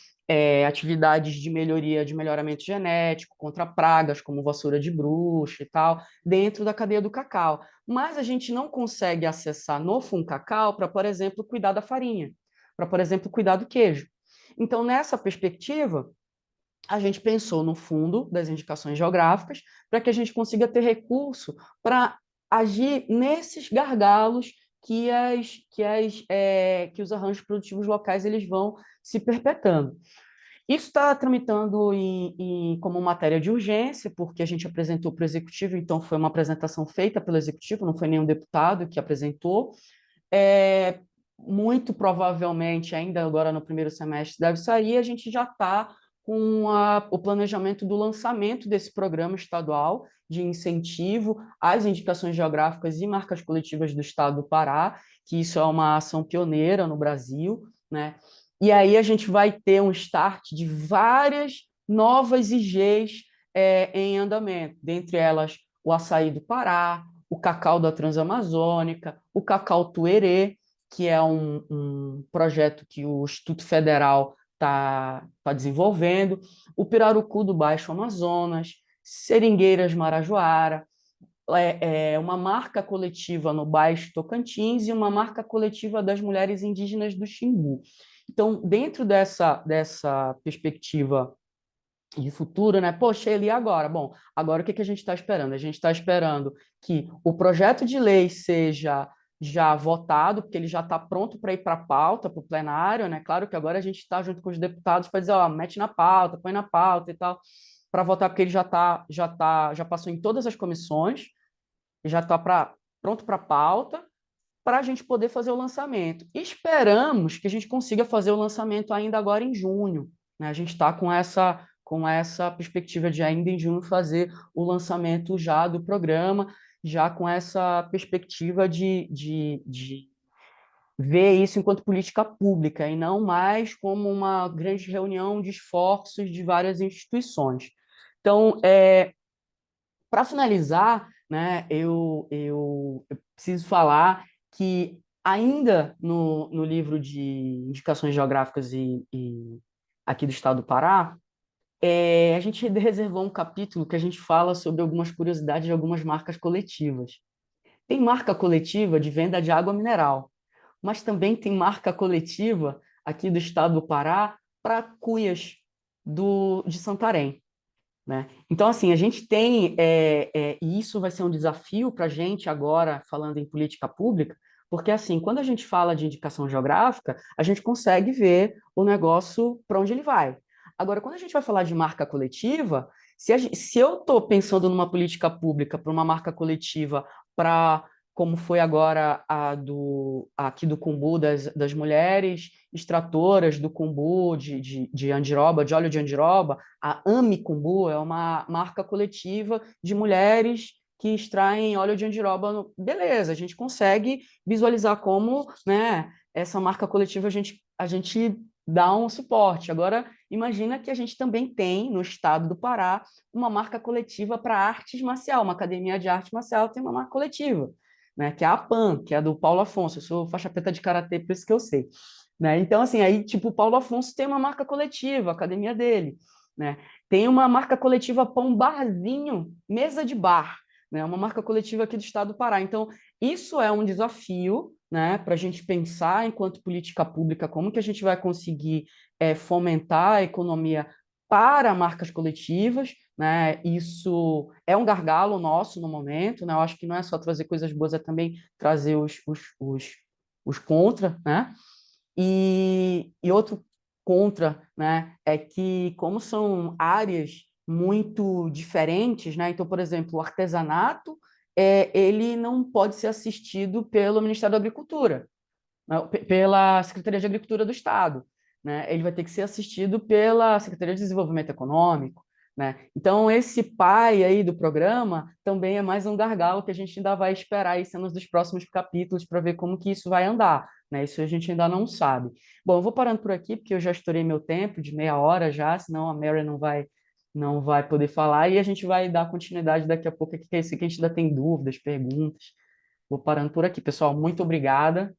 atividades de melhoria, de melhoramento genético, contra pragas, como vassoura de bruxa e tal, dentro da cadeia do cacau. Mas a gente não consegue acessar no FUNCACAL para, por exemplo, cuidar da farinha, para, por exemplo, cuidar do queijo. Então, nessa perspectiva, a gente pensou no fundo das indicações geográficas para que a gente consiga ter recurso para agir nesses gargalos que os arranjos produtivos locais eles vão se perpetuando. Isso está tramitando como matéria de urgência, porque a gente apresentou para o Executivo, então foi uma apresentação feita pelo Executivo, não foi nenhum deputado que apresentou. Muito provavelmente, ainda agora no primeiro semestre, deve sair, a gente já está com o planejamento do lançamento desse programa estadual de incentivo às indicações geográficas e marcas coletivas do Estado do Pará, que isso é uma ação pioneira no Brasil, né? E aí a gente vai ter um start de várias novas IGs em andamento, dentre elas o açaí do Pará, o cacau da Transamazônica, o cacau tuerê, que é um projeto que o Instituto Federal está desenvolvendo, o pirarucu do Baixo Amazonas, seringueiras Marajoara, uma marca coletiva no Baixo Tocantins e uma marca coletiva das mulheres indígenas do Xingu. Então, dentro dessa perspectiva de futuro, né? Poxa, ele agora? Bom, agora o que a gente está esperando? A gente está esperando que o projeto de lei seja já votado, porque ele já está pronto para ir para a pauta, para o plenário, né? Claro que agora a gente está junto com os deputados para dizer, ó, mete na pauta, põe na pauta e tal, para votar, porque ele já passou em todas as comissões, já está pronto para a pauta, para a gente poder fazer o lançamento. Esperamos que a gente consiga fazer o lançamento ainda agora em junho, né? A gente está com essa perspectiva de ainda em junho fazer o lançamento já do programa, já com essa perspectiva de ver isso enquanto política pública e não mais como uma grande reunião de esforços de várias instituições. Então, para finalizar, né, eu preciso falar que ainda no livro de indicações geográficas e aqui do estado do Pará, a gente reservou um capítulo que a gente fala sobre algumas curiosidades de algumas marcas coletivas. Tem marca coletiva de venda de água mineral, mas também tem marca coletiva aqui do estado do Pará para cuias de Santarém, né? Então, assim, a gente tem, e isso vai ser um desafio para a gente agora, falando em política pública, porque, assim, quando a gente fala de indicação geográfica, a gente consegue ver o negócio para onde ele vai. Agora, quando a gente vai falar de marca coletiva, se eu estou pensando numa política pública para uma marca coletiva para como foi agora aqui do Cumbu, das mulheres extratoras do Cumbu, de andiroba, de óleo de andiroba, a AMI Cumbu é uma marca coletiva de mulheres que extraem óleo de andiroba. Beleza, a gente consegue visualizar como, né, essa marca coletiva a gente dá um suporte. Agora, imagina que a gente também tem, no estado do Pará, uma marca coletiva para artes marcial, uma academia de arte marcial tem uma marca coletiva, né, que é a PAN, que é a do Paulo Afonso. Eu sou faixa preta de karatê, por isso que eu sei. Né? Então, assim, aí, tipo, o Paulo Afonso tem uma marca coletiva, a academia dele, né? Tem uma marca coletiva Pão Barzinho, mesa de bar, né? Uma marca coletiva aqui do estado do Pará. Então, isso é um desafio, né, para a gente pensar, enquanto política pública, como que a gente vai conseguir fomentar a economia para marcas coletivas, né? Isso é um gargalo nosso no momento, né? Eu acho que não é só trazer coisas boas, é também trazer os contra, né? E outro contra, né, é que como são áreas muito diferentes, né, então, por exemplo, o artesanato, ele não pode ser assistido pelo Ministério da Agricultura, né, pela Secretaria de Agricultura do Estado, né, ele vai ter que ser assistido pela Secretaria de Desenvolvimento Econômico, né? Então, esse pai aí do programa também é mais um gargalo que a gente ainda vai esperar aí cenas dos próximos capítulos para ver como que isso vai andar, né? Isso a gente ainda não sabe. Bom, eu vou parando por aqui, porque eu já estourei meu tempo de meia hora já, senão a Mary não vai poder falar, e a gente vai dar continuidade daqui a pouco, que é isso que a gente ainda tem dúvidas, perguntas. Vou parando por aqui, pessoal. Muito obrigada.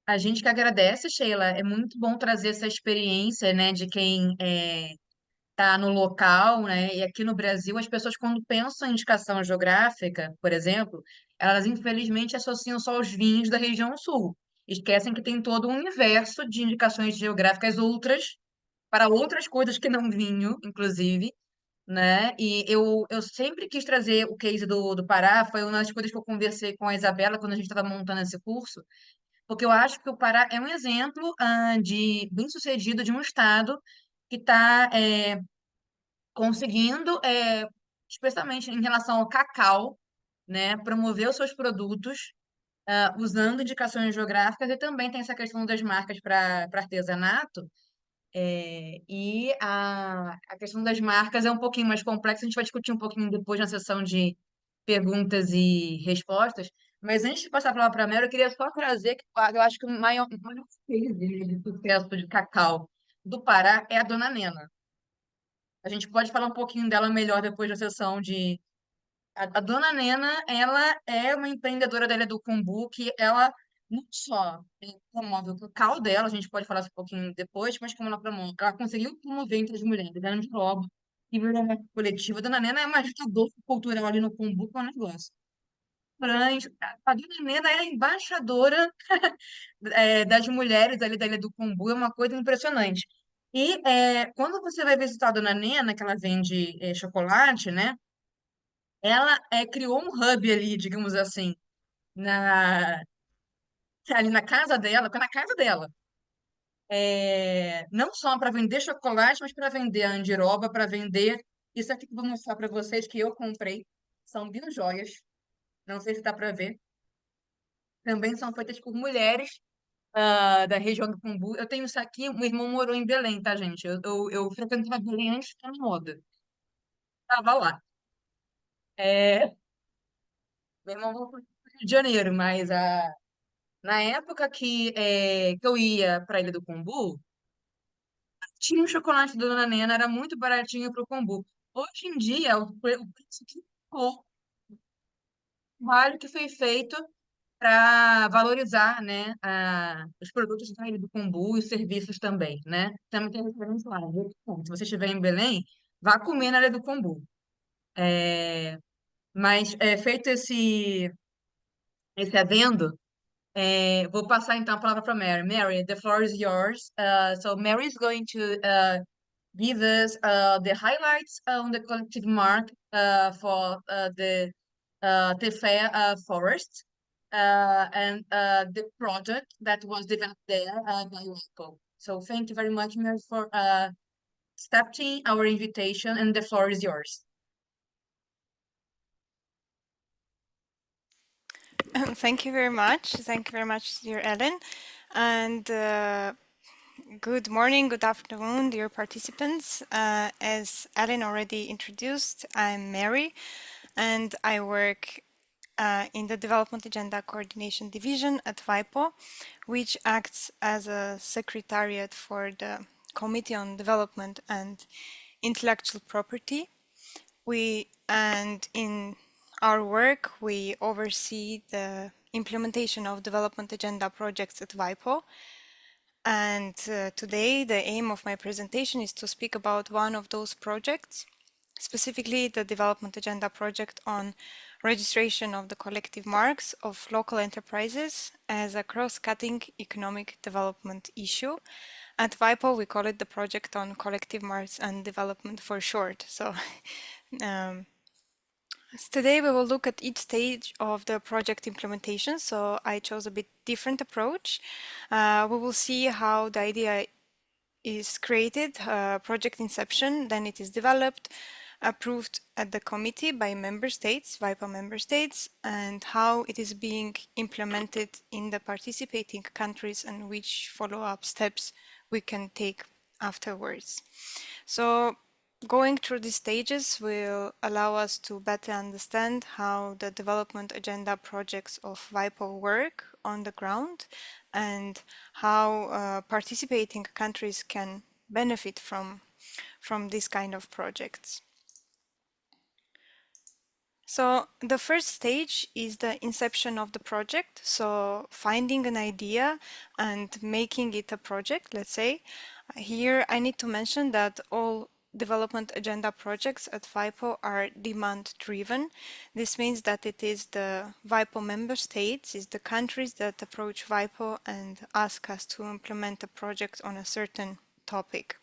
A gente que agradece, Sheila. É muito bom trazer essa experiência, né, de quem está no local, né? E aqui no Brasil, as pessoas, quando pensam em indicação geográfica, por exemplo, elas infelizmente associam só os vinhos da região sul. Esquecem que tem todo um universo de indicações geográficas outras para outras coisas que não vinho, inclusive, né? E eu sempre quis trazer o case do Pará, foi uma das coisas que eu conversei com a Isabela quando a gente estava montando esse curso, porque eu acho que o Pará é um exemplo de bem-sucedido de um estado que está conseguindo, especialmente em relação ao cacau, né, promover os seus produtos usando indicações geográficas e também tem essa questão das marcas para artesanato. E a questão das marcas é um pouquinho mais complexa, a gente vai discutir um pouquinho depois na sessão de perguntas e respostas. Mas antes de passar a palavra para a Mel, eu queria só trazer que eu acho que o maior case de sucesso de cacau do Pará é a Dona Nena. A gente pode falar um pouquinho dela melhor depois da sessão de. A Dona Nena, ela é uma empreendedora da Ilha do Cumbu, que ela não só promove o cacau dela, a gente pode falar isso um pouquinho depois, mas como ela promove, ela conseguiu promover entre as mulheres, ela de obra, e virou uma coletiva. A Dona Nena é uma agitadora cultural ali no Cumbu, que é um negócio. Mas a Dona Nena é a embaixadora das mulheres ali da Ilha do Cumbu, é uma coisa impressionante. E quando você vai visitar a Dona Nena, que ela vende chocolate, né? Ela criou um hub ali, digamos assim, na, ali na casa dela, na casa dela. Não só para vender chocolate, mas para vender a andiroba, para vender. Isso aqui que eu vou mostrar para vocês que eu comprei. São biojoias. Não sei se dá para ver. Também são feitas por mulheres da região do Cumbu. Eu tenho isso aqui, meu irmão morou em Belém, tá, gente? Eu frequentava Belém antes de ficar na moda. Tava lá. É, meu irmão voltou para o Rio de Janeiro, mas na época que eu ia para a Ilha do Cumbu, tinha um chocolate da Dona Nena, era muito baratinho para o Cumbu. Hoje em dia, o preço que ficou, o trabalho que foi feito para valorizar, né, os produtos da Ilha do Cumbu e os serviços também, né? Também tem restaurante lá. Viu? Se você estiver em Belém, vá comer na Ilha do Cumbu. Mas feito esse adendo, vou passar então a palavra para Mary. Mary, the floor is yours. So Mary is going to give us the highlights on the collective mark for the Tefé Forest and the project that was developed there by UNESCO. So thank you very much, Mary, for accepting our invitation, and the floor is yours. Thank you very much. Thank you very much, dear Ellen. And good morning, good afternoon, dear participants. As Ellen already introduced, I'm Mary, and I work in the Development Agenda Coordination Division at WIPO, which acts as a secretariat for the Committee on Development and Intellectual Property. And in our work, we oversee the implementation of development agenda projects at WIPO. And today, the aim of my presentation is to speak about one of those projects, specifically the development agenda project on registration of the collective marks of local enterprises as a cross-cutting economic development issue. At WIPO, we call it the project on collective marks and development for short. So today we will look at each stage of the project implementation. So I chose a bit different approach. We will see how the idea is created, project inception, then it is developed, approved at the committee by member states, WIPO member states, and how it is being implemented in the participating countries and which follow-up steps we can take afterwards. So going through these stages will allow us to better understand how the development agenda projects of WIPO work on the ground and how participating countries can benefit from this kind of projects. So the first stage is the inception of the project. So finding an idea and making it a project, let's say. Here I need to mention that all development agenda projects at WIPO are demand driven. This means that it is the WIPO member states, is the countries that approach WIPO and ask us to implement a project on a certain topic.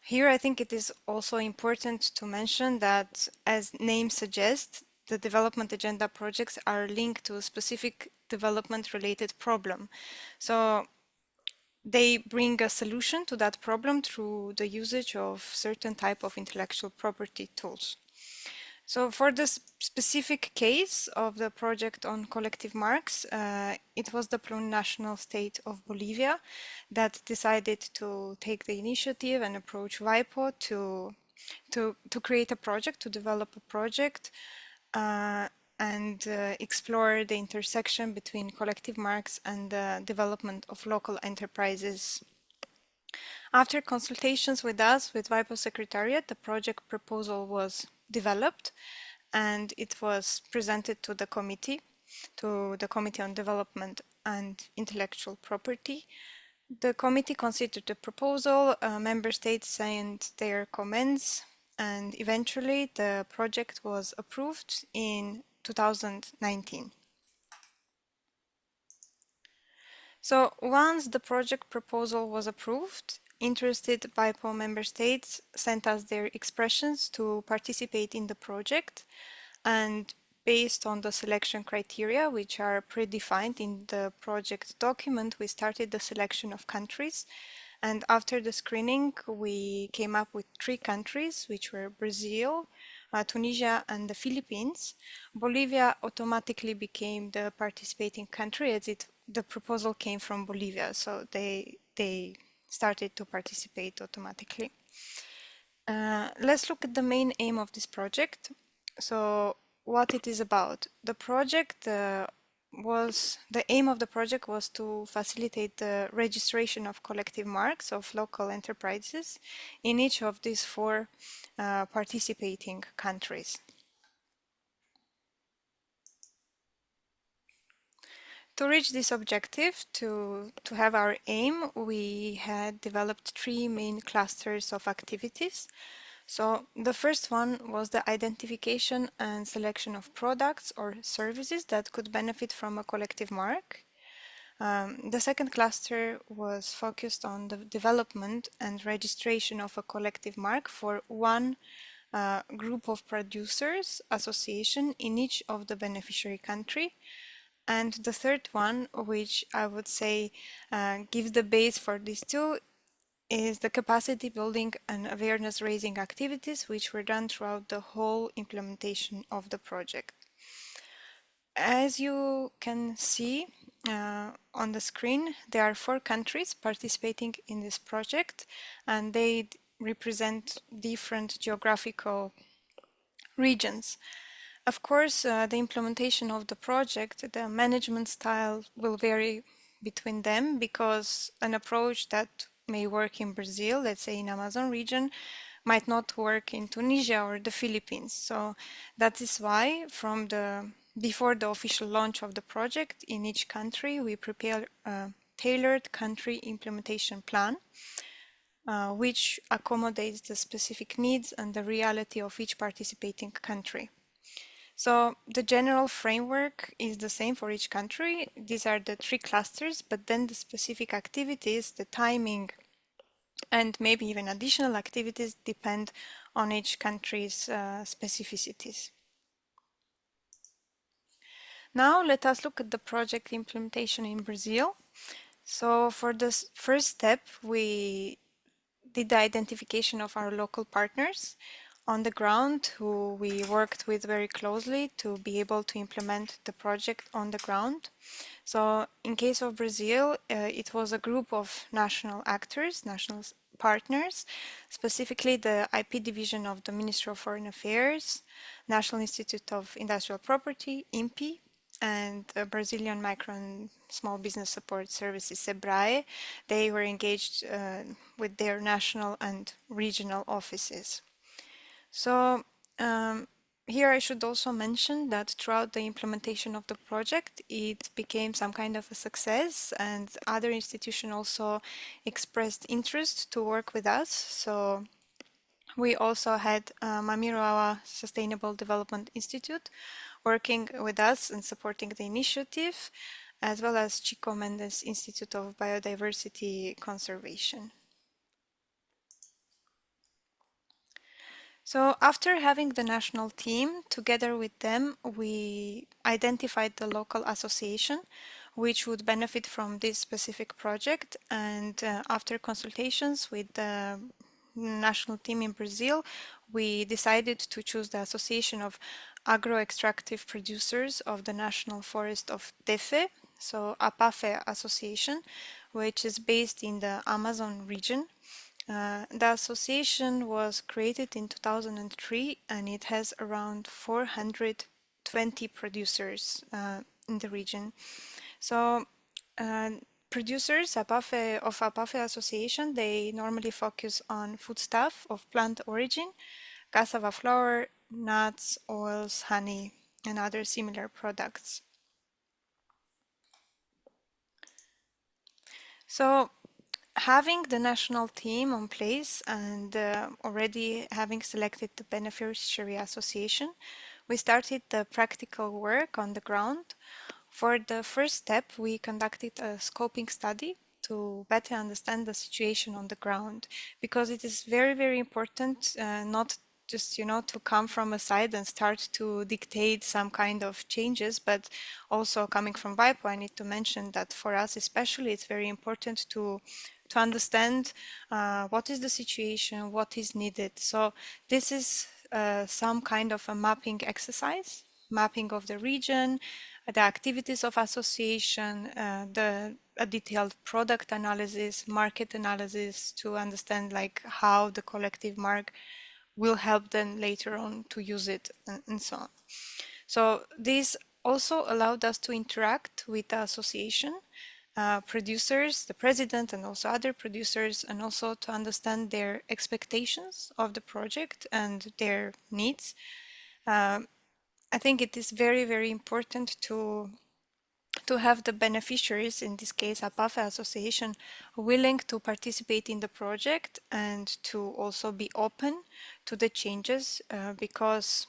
Here, I think it is also important to mention that, as name suggests, the development agenda projects are linked to a specific development-related problem. So they bring a solution to that problem through the usage of certain type of intellectual property tools. So for this specific case of the project on collective marks, it was the plurinational state of Bolivia that decided to take the initiative and approach WIPO to create a project, to develop a project and explore the intersection between collective marks and the development of local enterprises. After consultations with us, with WIPO Secretariat, the project proposal was developed and it was presented to the Committee on Development and Intellectual Property. The committee considered the proposal, member states sent their comments, and eventually the project was approved in 2019. So once the project proposal was approved, interested WIPO member states sent us their expressions to participate in the project, and based on the selection criteria, which are predefined in the project document, we started the selection of countries. And after the screening, we came up with 3 countries, which were Brazil, Tunisia, and the Philippines. Bolivia automatically became the participating country as the proposal came from Bolivia, so they started to participate automatically. Let's look at the main aim of this project. So what it is about. The aim of the project was to facilitate the registration of collective marks of local enterprises in each of these 4 participating countries. To reach this objective, to have our aim, we had developed 3 main clusters of activities. So the first one was the identification and selection of products or services that could benefit from a collective mark. The second cluster was focused on the development and registration of a collective mark for one group of producers, association in each of the beneficiary country. And the third one, which I would say gives the base for these 2, is the capacity building and awareness raising activities which were done throughout the whole implementation of the project. As you can see on the screen, there are 4 countries participating in this project, and they represent different geographical regions. Of course, the implementation of the project, the management style will vary between them, because an approach that may work in Brazil, let's say in Amazon region, might not work in Tunisia or the Philippines. So that is why before the official launch of the project in each country, we prepare a tailored country implementation plan, which accommodates the specific needs and the reality of each participating country. So the general framework is the same for each country. These are the 3 clusters, but then the specific activities, the timing, and maybe even additional activities depend on each country's specificities. Now let us look at the project implementation in Brazil. So for this first step, we did the identification of our local partners on the ground, who we worked with very closely to be able to implement the project on the ground. So in case of Brazil, it was a group of national actors, national partners, specifically the IP division of the Ministry of Foreign Affairs, National Institute of Industrial Property, INPI, and Brazilian Micro and Small Business Support Services, SEBRAE. They were engaged with their national and regional offices. So here I should also mention that throughout the implementation of the project, it became some kind of a success, and other institutions also expressed interest to work with us. So we also had Mamiroawa Sustainable Development Institute working with us and supporting the initiative, as well as Chico Mendes Institute of Biodiversity Conservation. So after having the national team, together with them, we identified the local association which would benefit from this specific project. And after consultations with the national team in Brazil, we decided to choose the Association of Agro-Extractive Producers of the National Forest of Tefe, so APAFE Association, which is based in the Amazon region. The association was created in 2003 and it has around 420 producers in the region. So producers of APAFE Association, they normally focus on foodstuff of plant origin, cassava flour, nuts, oils, honey, and other similar products. So having the national team on place and already having selected the beneficiary association, we started the practical work on the ground. For the first step, we conducted a scoping study to better understand the situation on the ground, because it is very, very important not just, to come from a side and start to dictate some kind of changes, but also coming from WIPO, I need to mention that for us especially, it's very important to understand what is the situation, what is needed. So this is some kind of a mapping exercise, mapping of the region, the activities of association, a detailed product analysis, market analysis to understand like how the collective mark will help them later on to use it and so on. So this also allowed us to interact with the association producers, the president and also other producers, and also to understand their expectations of the project and their needs. I think it is very, very important to have the beneficiaries, in this case APAFE Association, willing to participate in the project and to also be open to the changes because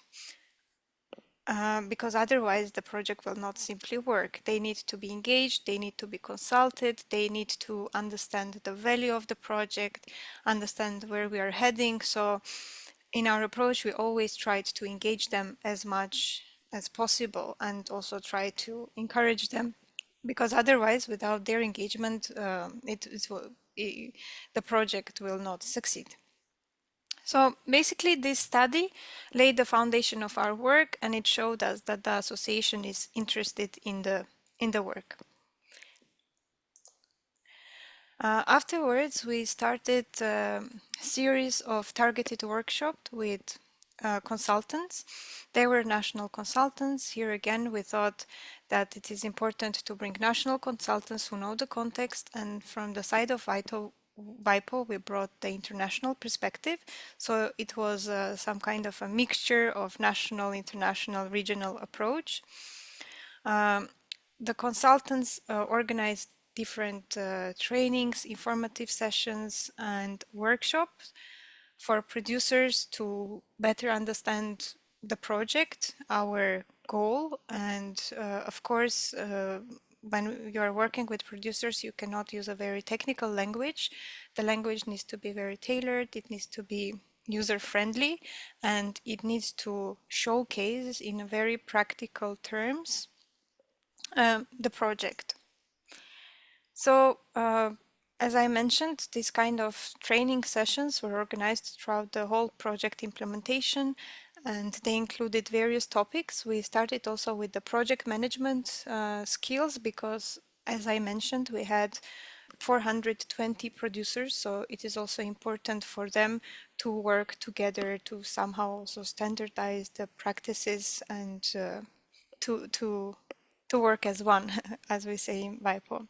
otherwise the project will not simply work. They need to be engaged, they need to be consulted, they need to understand the value of the project, understand where we are heading. So in our approach, we always tried to engage them as much as possible and also try to encourage them, because otherwise, without their engagement, the project will not succeed. So basically, this study laid the foundation of our work, and it showed us that the association is interested in the work. Afterwards, we started a series of targeted workshops with consultants. They were national consultants. Here again, we thought that it is important to bring national consultants who know the context, and from the side of WIPO, we brought the international perspective. So it was some kind of a mixture of national, international, regional approach. The consultants organized different trainings, informative sessions, and workshops for producers to better understand the project, our goal, and of course, when you are working with producers, you cannot use a very technical language. The language needs to be very tailored, it needs to be user-friendly, and it needs to showcase in very practical terms the project. So, as I mentioned, these kind of training sessions were organized throughout the whole project implementation, and they included various topics. We started also with the project management skills because, as I mentioned, we had 420 producers, so it is also important for them to work together to somehow also standardize the practices and to work as one, as we say in WIPO.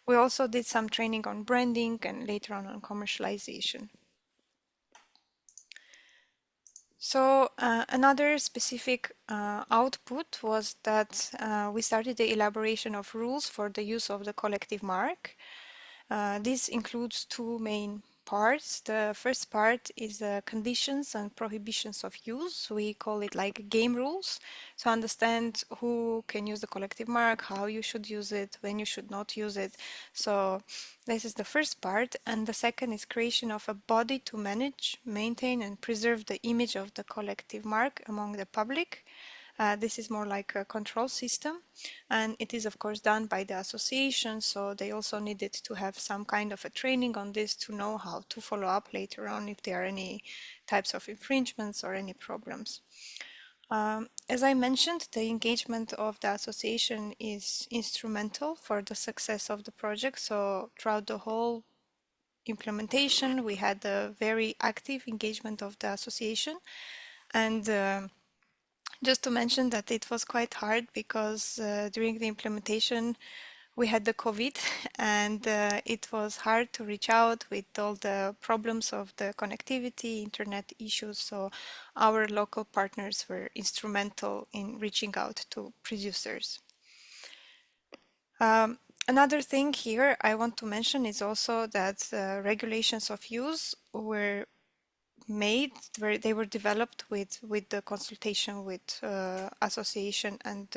We also did some training on branding and later on commercialization. So another specific output was that we started the elaboration of rules for the use of the collective mark. This includes two main parts. The first part is conditions and prohibitions of use. We call it like game rules to understand who can use the collective mark, how you should use it, when you should not use it. So this is the first part. And the second is creation of a body to manage, maintain, and preserve the image of the collective mark among the public. This is more like a control system, and it is of course done by the association, so they also needed to have some kind of a training on this to know how to follow up later on if there are any types of infringements or any problems. As I mentioned, the engagement of the association is instrumental for the success of the project, so throughout the whole implementation we had a very active engagement of the association. And just to mention that it was quite hard because during the implementation we had the COVID and it was hard to reach out with all the problems of the connectivity, internet issues. So our local partners were instrumental in reaching out to producers. Another thing here I want to mention is also that regulations of use were made, they were developed with the consultation with association and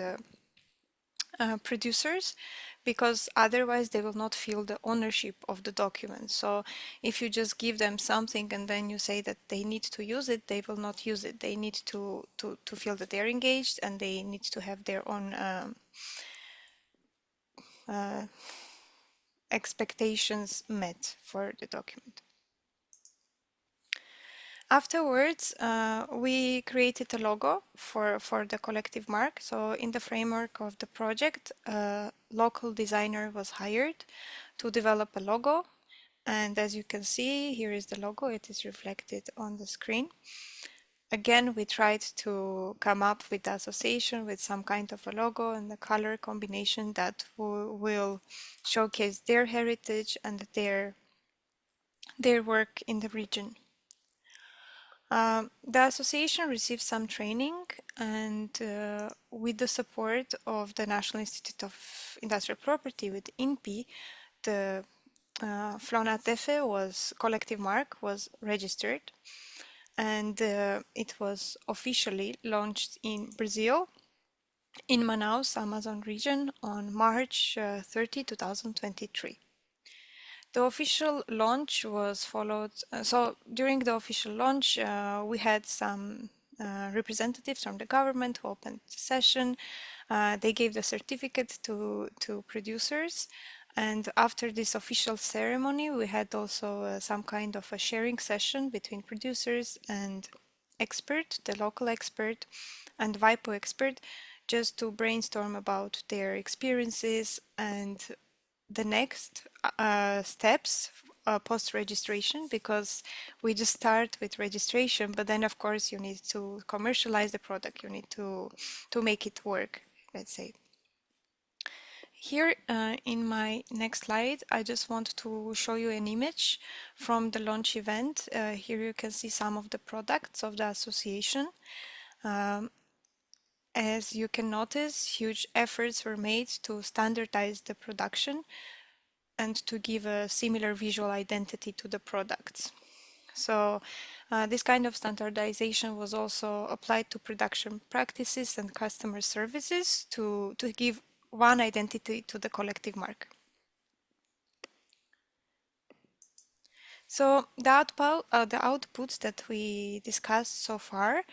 producers, because otherwise they will not feel the ownership of the document. So if you just give them something and then you say that they need to use it, they will not use it. They need to feel that they're engaged and they need to have their own expectations met for the document. Afterwards, we created a logo for the collective mark. So in the framework of the project, a local designer was hired to develop a logo. And as you can see, here is the logo. It is reflected on the screen. Again, we tried to come up with the association with some kind of a logo and the color combination that will showcase their heritage and their work in the region. The association received some training, and with the support of the National Institute of Industrial Property, with INPI, the FLONATEFE collective mark was registered, and it was officially launched in Brazil, in Manaus, Amazon region, on March 30, 2023. The official launch was followed. So during the official launch, we had some representatives from the government who opened the session. They gave the certificate to producers. And after this official ceremony, we had also some kind of a sharing session between producers and expert, the local expert and WIPO expert, just to brainstorm about their experiences and the next steps post-registration, because we just start with registration, but then of course you need to commercialize the product, you need to make it work, let's say. Here in my next slide, I just want to show you an image from the launch event. Here you can see some of the products of the association. As you can notice, huge efforts were made to standardize the production and to give a similar visual identity to the products. So this kind of standardization was also applied to production practices and customer services to give one identity to the collective mark. So the outputs that we discussed so far,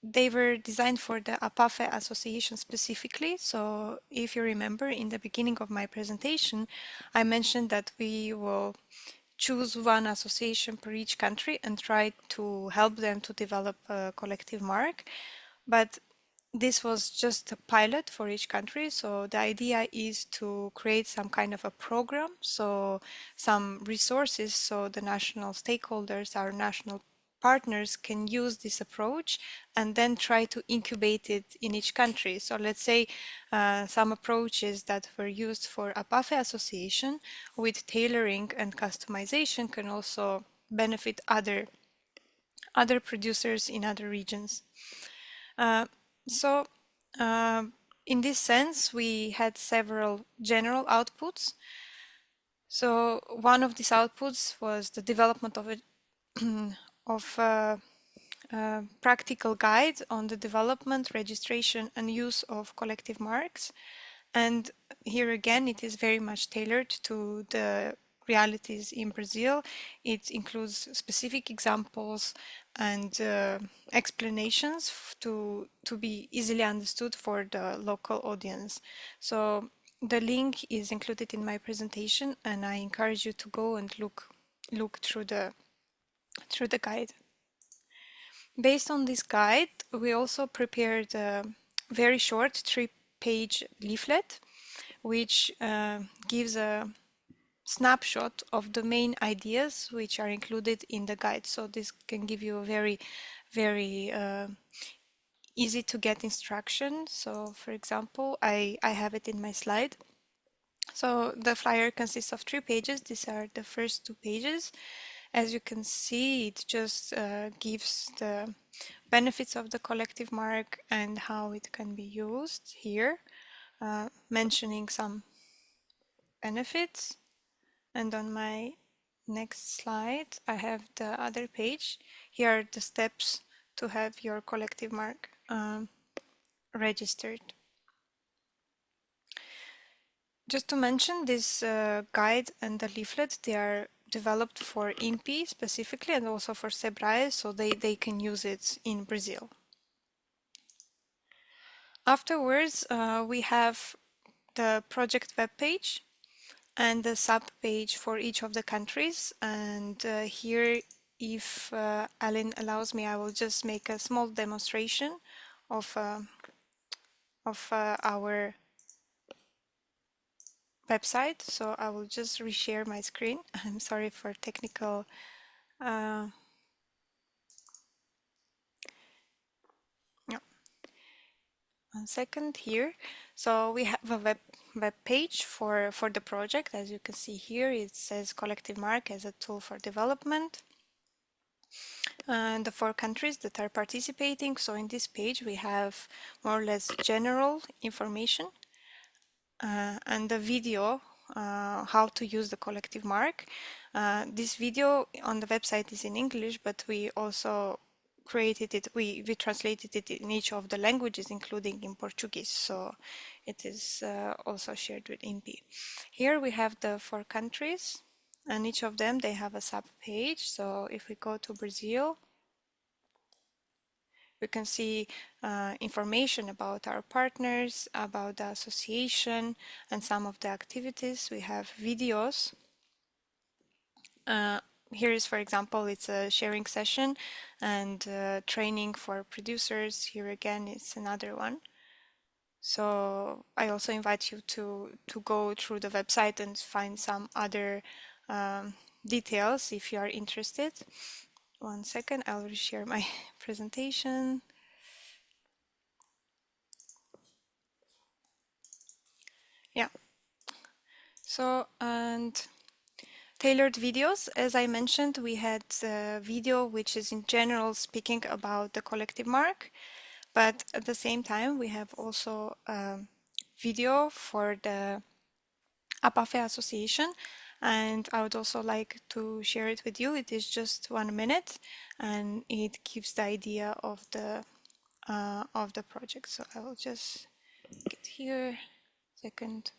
they were designed for the APAFE association specifically. So if you remember, in the beginning of my presentation, I mentioned that we will choose one association per each country and try to help them to develop a collective mark. But this was just a pilot for each country. So the idea is to create some kind of a program, so some resources, so the national stakeholders, our national partners can use this approach and then try to incubate it in each country. So let's say some approaches that were used for APAFE association with tailoring and customization can also benefit other producers in other regions. So in this sense, we had several general outputs. So one of these outputs was the development of a practical guide on the development, registration, and use of collective marks. And here again, it is very much tailored to the realities in Brazil. It includes specific examples and explanations to be easily understood for the local audience. So the link is included in my presentation, and I encourage you to go and look through the guide. Based on this guide, we also prepared a very short 3-page leaflet, which gives a snapshot of the main ideas which are included in the guide. So this can give you a very, very easy to get instruction. So for example, I have it in my slide. So the flyer consists of 3 pages. These are the first 2 pages. As you can see, it just gives the benefits of the collective mark and how it can be used here, mentioning some benefits. And on my next slide, I have the other page. Here are the steps to have your collective mark registered. Just to mention, this guide and the leaflet, they are developed for INPE specifically and also for SEBRAE, so they can use it in Brazil. Afterwards, we have the project webpage and the sub-page for each of the countries. And here, if Alan allows me, I will just make a small demonstration of our website. So I will just reshare my screen. I'm sorry for technical yeah. 1 second here. So we have a web page for the project. As you can see here, it says Collective Mark as a tool for development. And the 4 countries that are participating. So in this page, we have more or less general information and the video, how to use the collective mark. This video on the website is in English, but we also created it, we translated it in each of the languages, including in Portuguese. So it is also shared with INPE. Here we have the 4 countries, and each of them, they have a sub-page. So if we go to Brazil, we can see information about our partners, about the association, and some of the activities. We have videos. Here is, for example, it's a sharing session and training for producers. Here again, it's another one. So I also invite you to go through the website and find some other details if you are interested. 1 second, I'll reshare my presentation. Yeah. So, and tailored videos, as I mentioned, we had a video which is in general speaking about the collective mark, but at the same time we have also a video for the APAFE Association, and I would also like to share it with you. It is just 1 minute and it gives the idea of the project. So I will just get here, second.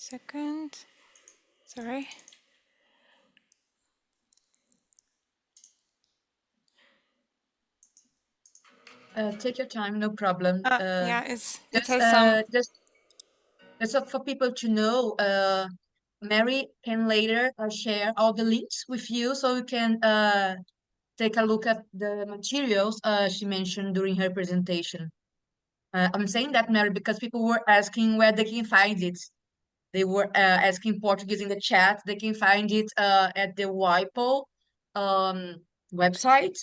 Second. Sorry. Take your time, no problem. Yeah, it Just, has some. just for people to know, Mary can later share all the links with you so you can take a look at the materials she mentioned during her presentation. I'm saying that, Mary, because people were asking where they can find it. They were asking Portuguese in the chat. They can find it at the WIPO website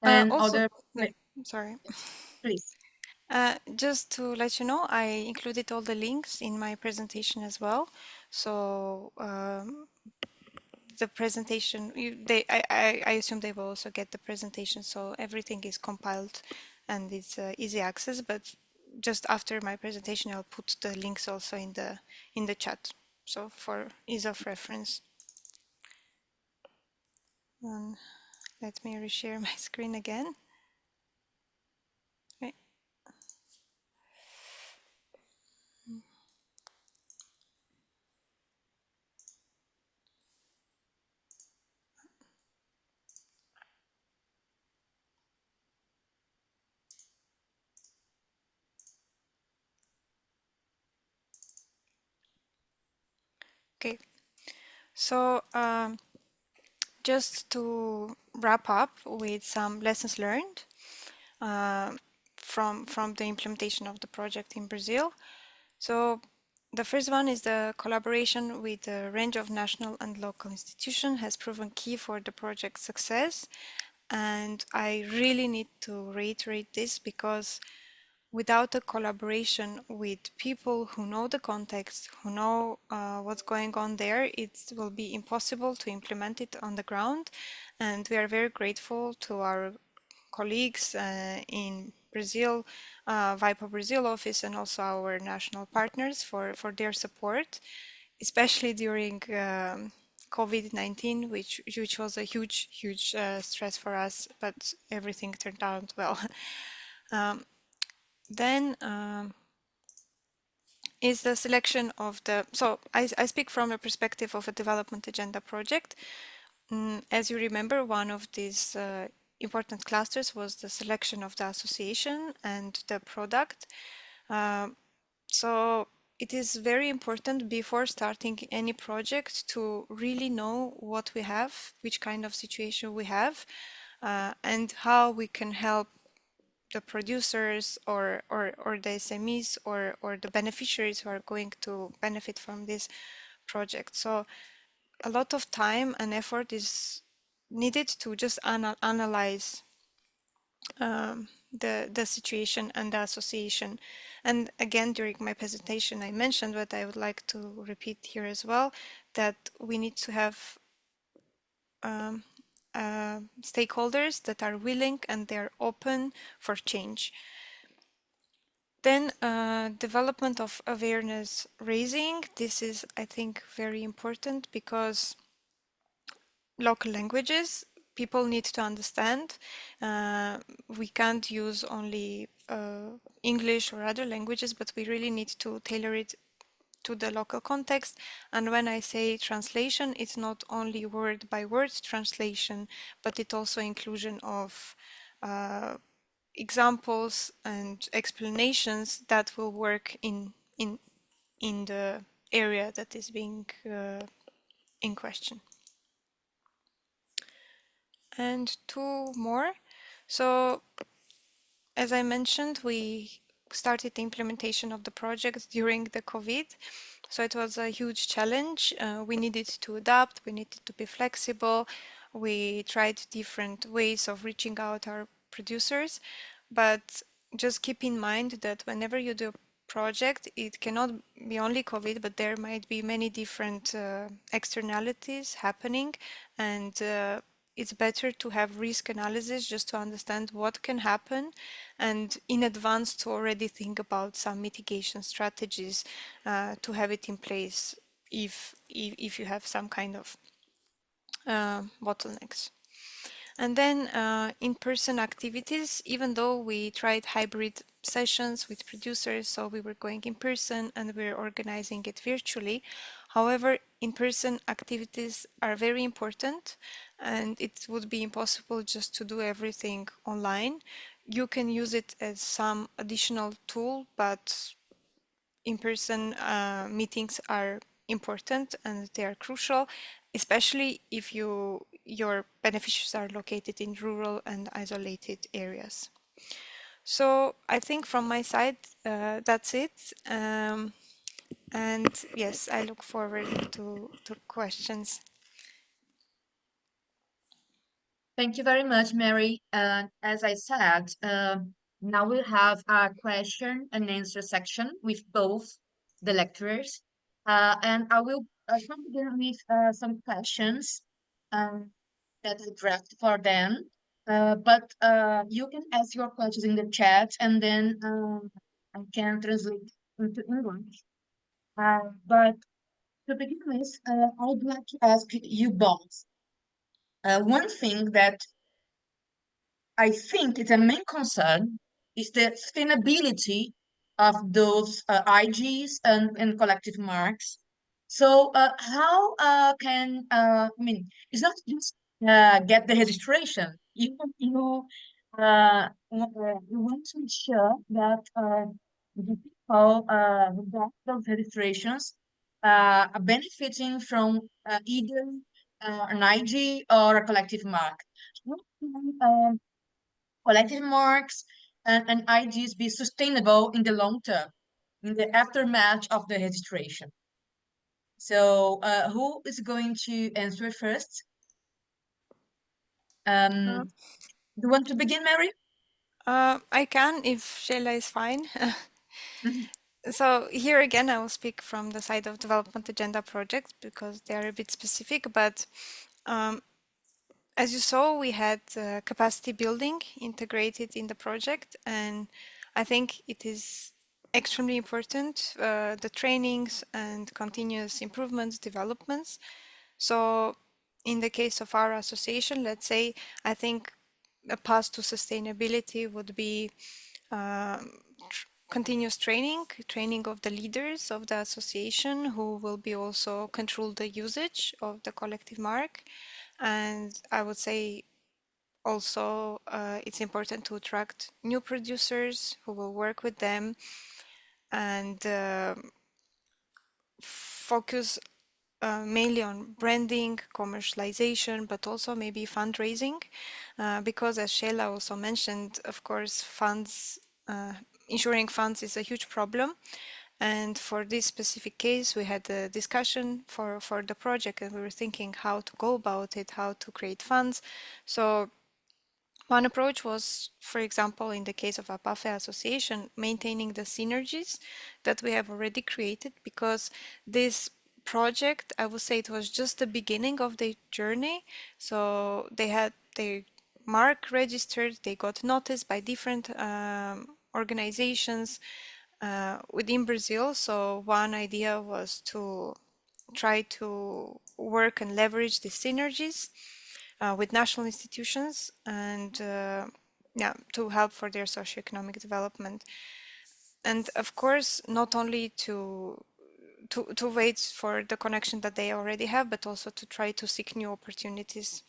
and Also, other. yeah, sorry. Please. Just to let you know, I included all the links in my presentation as well. So the presentation, I assume they will also get the presentation. So everything is compiled and it's easy access. But just after my presentation, I'll put the links also in the chat. So for ease of reference. Let me reshare my screen again. Okay. Okay. So just to wrap up with some lessons learned from the implementation of the project in Brazil. So the first one is the collaboration with a range of national and local institutions has proven key for the project's success. And I really need to reiterate this because without a collaboration with people who know the context, who know what's going on there, it will be impossible to implement it on the ground. And we are very grateful to our colleagues in Brazil, WIPO Brazil office, and also our national partners for their support, especially during COVID-19, which was a huge stress for us, but everything turned out well. Then is the selection of the, so I speak from a perspective of a development agenda project. As you remember, one of these important clusters was the selection of the association and the product. So it is very important before starting any project to really know what we have, which kind of situation we have, and how we can help the producers or the SMEs or the beneficiaries who are going to benefit from this project. So a lot of time and effort is needed to just analyze the situation and the association. And again, during my presentation, I mentioned, but I would like to repeat here as well, that we need to have stakeholders that are willing and they're open for change. Then development of awareness raising. This is, I think, very important because local languages, people need to understand. We can't use only English or other languages, but we really need to tailor it to the local context. And when I say translation, it's not only word by word translation, but it's also inclusion of examples and explanations that will work in the area that is being in question. And two more. So as I mentioned, we started the implementation of the project during the COVID. So it was a huge challenge. We needed to adapt, we needed to be flexible. We tried different ways of reaching out our producers, but just keep in mind that whenever you do a project, it cannot be only COVID, but there might be many different externalities happening, and it's better to have risk analysis just to understand what can happen and in advance to already think about some mitigation strategies to have it in place if you have some kind of bottlenecks. And then in-person activities, even though we tried hybrid sessions with producers, so we were going in person and we're organizing it virtually. However, in-person activities are very important and it would be impossible just to do everything online. You can use it as some additional tool, but in-person meetings are important and they are crucial, especially if your beneficiaries are located in rural and isolated areas. So I think from my side, that's it. And yes, I look forward to questions. Thank you very much, Mary. As I said, now we have a question and answer section with both the lecturers. And I will try to begin with some questions that I draft for them. But you can ask your questions in the chat and then I can translate into English. But to begin with, I would like to ask you both. One thing that I think it's a main concern is the sustainability of those IGs and collective marks. So how can I mean, it's not just get the registration. You want to ensure that the people who got those registrations are benefiting from either an IG or a collective mark. How can, collective marks and IDs be sustainable in the long term, in the aftermath of the registration? So, who is going to answer first? Uh, Do you want to begin, Mary? I can if Sheila is fine. Mhm. So here again, I will speak from the side of development agenda projects because they are a bit specific, but um, as you saw, we had capacity building integrated in the project, and I think it is extremely important, the trainings and continuous improvements, developments. So in the case of our association, let's say, I think a path to sustainability would be continuous training of the leaders of the association who will be also control the usage of the collective mark. And I would say also it's important to attract new producers who will work with them and focus mainly on branding, commercialization, but also maybe fundraising, because as Sheila also mentioned, of course, ensuring funds is a huge problem. And for this specific case, we had a discussion for the project and we were thinking how to go about it, how to create funds. So one approach was, for example, in the case of APAFE Association, maintaining the synergies that we have already created, because this project, I would say it was just the beginning of the journey. So they had their mark registered, they got noticed by different organizations within Brazil. So one idea was to try to work and leverage the synergies with national institutions and yeah, to help for their socioeconomic development. And of course, not only to wait for the connection that they already have, but also to try to seek new opportunities.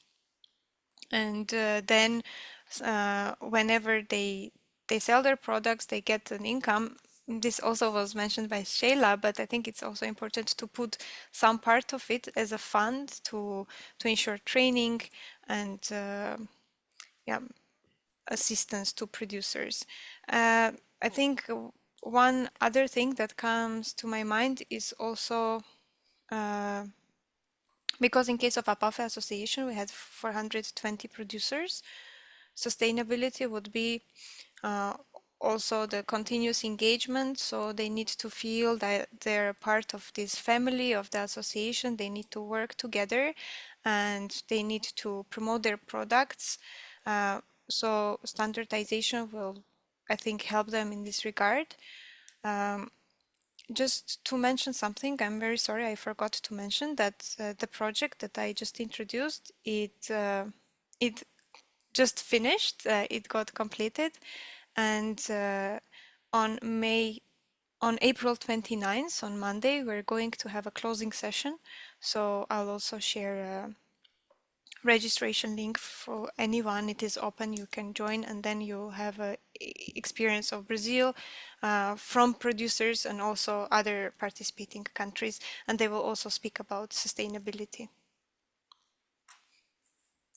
And then whenever they sell their products, they get an income. This also was mentioned by Sheila, but I think it's also important to put some part of it as a fund to ensure training and yeah, assistance to producers. I think one other thing that comes to my mind is also because in case of APAFE Association, we had 420 producers. Sustainability would be also the continuous engagement. So they need to feel that they're part of this family of the association. They need to work together and they need to promote their products. So standardization will, I think, help them in this regard. Just to mention something, I'm very sorry, I forgot to mention that the project that I just introduced, it just finished. It got completed, and on April 29th, on Monday, we're going to have a closing session. So I'll also share a registration link for anyone. It is open, you can join, and then you'll have a experience of Brazil from producers and also other participating countries, and they will also speak about sustainability.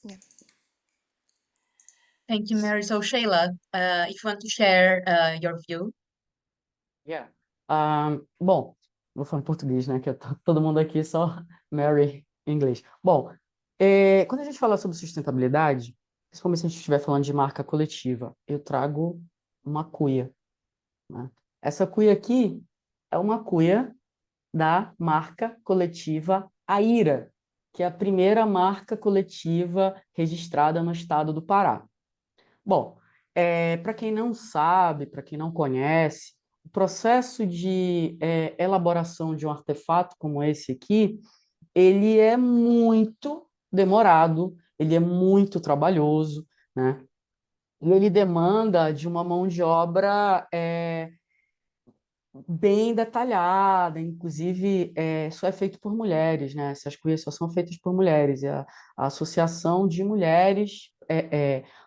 Yeah. Thank you, Mary. So, Sheila, if you want to share your view. Yeah. Bom, vou falar em português, né? Que todo mundo aqui só Mary em inglês. Bom, quando a gente fala sobre sustentabilidade, principalmente se a gente estiver falando de marca coletiva, eu trago uma cuia, né? Essa cuia aqui é uma cuia da marca coletiva Aira, que é a primeira marca coletiva registrada no estado do Pará. Bom, para quem não sabe, para quem não conhece, o processo de elaboração de um artefato como esse aqui, ele é muito demorado, ele é muito trabalhoso, né? E ele demanda de uma mão de obra bem detalhada, inclusive só é feito por mulheres, né? Essas cuias só são feitas por mulheres, é a Associação de Mulheres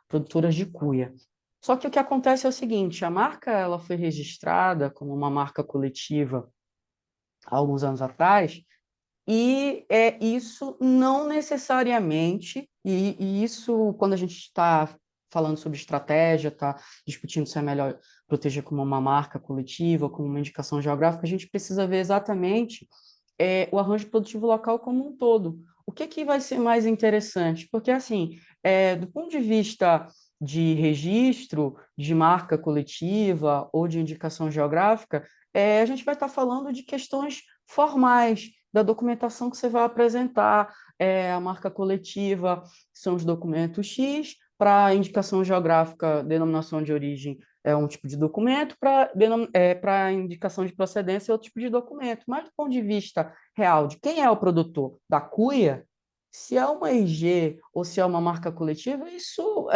Produtoras de Cuia. Só que o que acontece é o seguinte, a marca ela foi registrada como uma marca coletiva há alguns anos atrás, e isso não necessariamente, e isso quando a gente está falando sobre estratégia, está discutindo se é melhor proteger como uma marca coletiva, como uma indicação geográfica, a gente precisa ver exatamente o arranjo produtivo local como um todo. O que vai ser mais interessante? Porque, assim, do ponto de vista de registro, de marca coletiva ou de indicação geográfica, a gente vai estar falando de questões formais, da documentação que você vai apresentar. A marca coletiva são os documentos X, para indicação geográfica, denominação de origem é um tipo de documento, para indicação de procedência é outro tipo de documento. Mas do ponto de vista real de quem é o produtor da cuia, se é uma IG ou se é uma marca coletiva, isso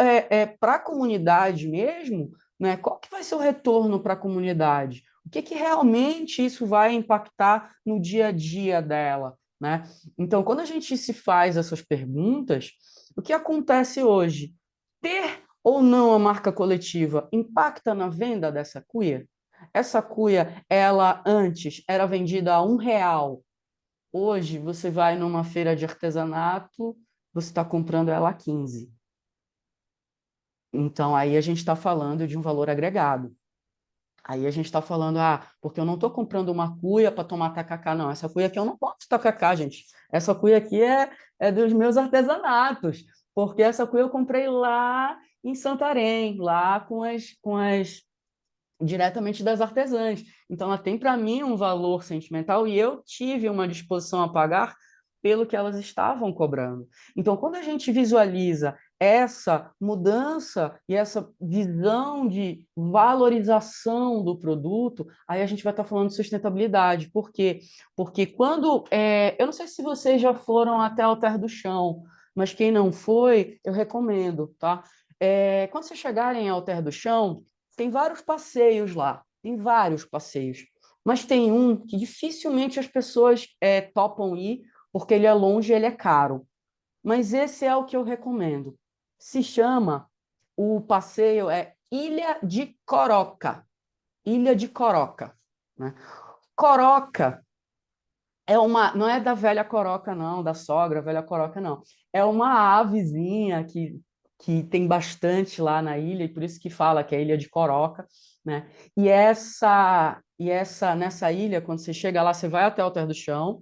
para a comunidade mesmo, né? Qual que vai ser o retorno para a comunidade? O que realmente isso vai impactar no dia a dia dela, né? Então, quando a gente se faz essas perguntas, o que acontece hoje? Ter ou não a marca coletiva impacta na venda dessa cuia? Essa cuia, ela antes era vendida a R$ 1. Hoje, você vai numa feira de artesanato, você está comprando ela a 15. Então, aí a gente está falando de um valor agregado. Aí a gente está falando, porque eu não estou comprando uma cuia para tomar tacacá, não. Essa cuia aqui eu não posso tacacá, gente. Essa cuia aqui é dos meus artesanatos, porque essa cuia eu comprei lá em Santarém, lá diretamente das artesãs. Então, ela tem para mim um valor sentimental e eu tive uma disposição a pagar pelo que elas estavam cobrando. Então, quando a gente visualiza essa mudança e essa visão de valorização do produto, aí a gente vai estar falando de sustentabilidade. Por quê? Porque quando... eu não sei se vocês já foram até Alter do Chão, mas quem não foi, eu recomendo, tá? Quando vocês chegarem em Alter do Chão, tem vários passeios lá, tem vários passeios. Mas tem um que dificilmente as pessoas topam ir, porque ele é longe e ele é caro. Mas esse é o que eu recomendo. Se chama, o passeio é Ilha de Coroca. Ilha de Coroca, né? Coroca não é da velha coroca, não, da sogra, velha coroca, não. É uma avezinha que tem bastante lá na ilha, e por isso que fala que é a Ilha de Coroca, né? E nessa ilha, quando você chega lá, você vai até Alter do Chão,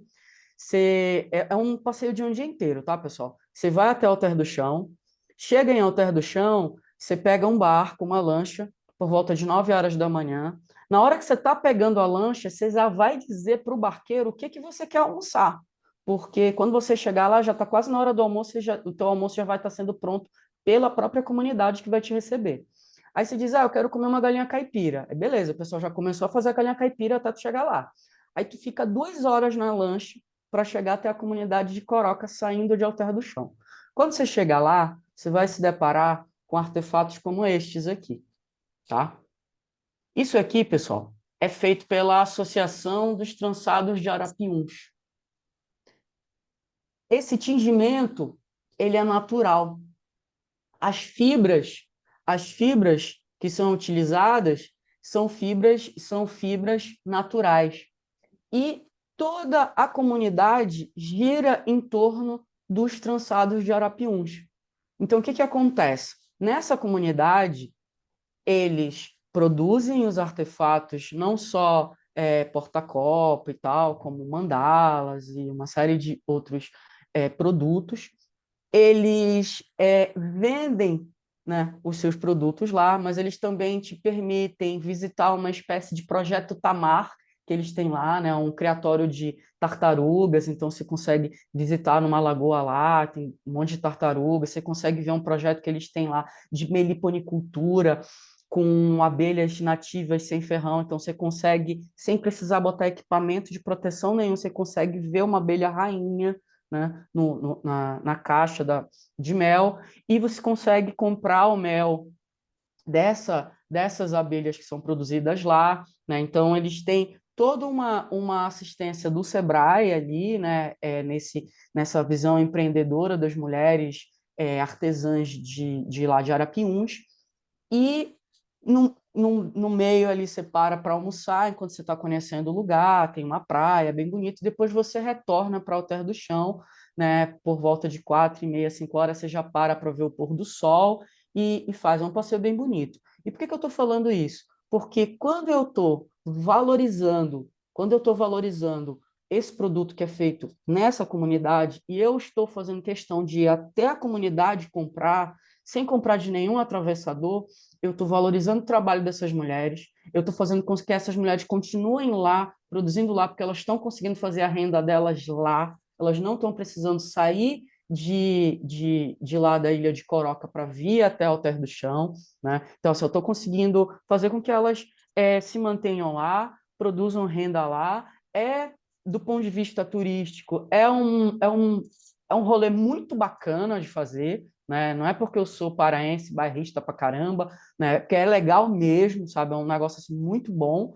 é um passeio de um dia inteiro, tá, pessoal? Você vai até Alter do Chão, chega em Alter do Chão, você pega um barco, uma lancha, por volta de 9 horas da manhã. Na hora que você está pegando a lancha, você já vai dizer para o barqueiro o que você quer almoçar. Porque quando você chegar lá, já está quase na hora do almoço, o teu almoço já vai estar sendo pronto pela própria comunidade que vai te receber. Aí você diz, eu quero comer uma galinha caipira. Beleza, o pessoal já começou a fazer a galinha caipira até tu chegar lá. Aí tu fica 2 horas na lancha, para chegar até a comunidade de Coroca, saindo de Alter do Chão. Quando você chegar lá, você vai se deparar com artefatos como estes aqui, tá? Isso aqui, pessoal, é feito pela Associação dos Trançados de Arapiuns. Esse tingimento, ele é natural. As fibras que são utilizadas são fibras naturais. E toda a comunidade gira em torno dos trançados de Arapiuns. Então, o que que acontece? Nessa comunidade, eles produzem os artefatos, não só porta-copo e tal, como mandalas e uma série de outros produtos. Eles vendem, né, os seus produtos lá, mas eles também te permitem visitar uma espécie de projeto Tamar, que eles têm lá, né, um criatório de tartarugas, então você consegue visitar numa lagoa lá, tem um monte de tartarugas, você consegue ver um projeto que eles têm lá de meliponicultura, com abelhas nativas sem ferrão, então você consegue, sem precisar botar equipamento de proteção nenhum, você consegue ver uma abelha rainha, né, na caixa de mel, e você consegue comprar o mel dessas abelhas que são produzidas lá, né? Então, eles têm toda uma assistência do Sebrae ali, né, nessa visão empreendedora das mulheres artesãs de lá de Arapiuns, e no meio ali você para almoçar, enquanto você está conhecendo o lugar, tem uma praia bem bonita, e depois você retorna para Alter do Chão, né, por volta de 4h30, 5 horas, você já para ver o pôr do sol e faz um passeio bem bonito. E por que eu estou falando isso? Porque quando eu estou valorizando esse produto que é feito nessa comunidade, e eu estou fazendo questão de ir até a comunidade comprar, sem comprar de nenhum atravessador, eu estou valorizando o trabalho dessas mulheres, eu estou fazendo com que essas mulheres continuem lá, produzindo lá, porque elas estão conseguindo fazer a renda delas lá, elas não estão precisando sair de lá da Ilha de Coroca para vir até Alter do Chão, né? Então, assim, eu estou conseguindo fazer com que elas se mantenham lá, produzam renda lá, do ponto de vista turístico, é um rolê muito bacana de fazer, né? Não é porque eu sou paraense, bairrista pra caramba, né? Porque é legal mesmo, sabe? É um negócio assim, muito bom.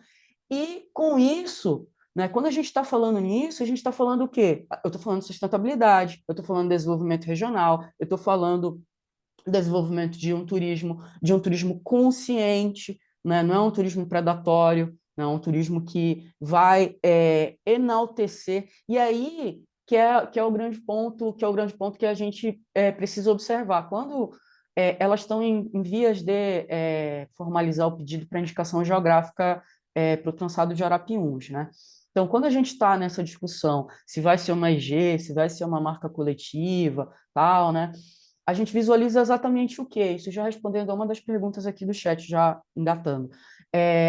E com isso, né, quando a gente está falando nisso, a gente está falando o quê? Eu estou falando de sustentabilidade, eu estou falando de desenvolvimento regional, eu estou falando desenvolvimento de um turismo consciente, né? Não é um turismo predatório, não é um turismo que vai enaltecer. E aí que é o grande ponto, que a gente precisa observar. Quando elas estão em vias de formalizar o pedido para indicação geográfica para o trançado de Arapiuns, né? Então, quando a gente está nessa discussão se vai ser uma EG, se vai ser uma marca coletiva, tal, né? A gente visualiza exatamente o quê? Isso já respondendo a uma das perguntas aqui do chat, já engatando.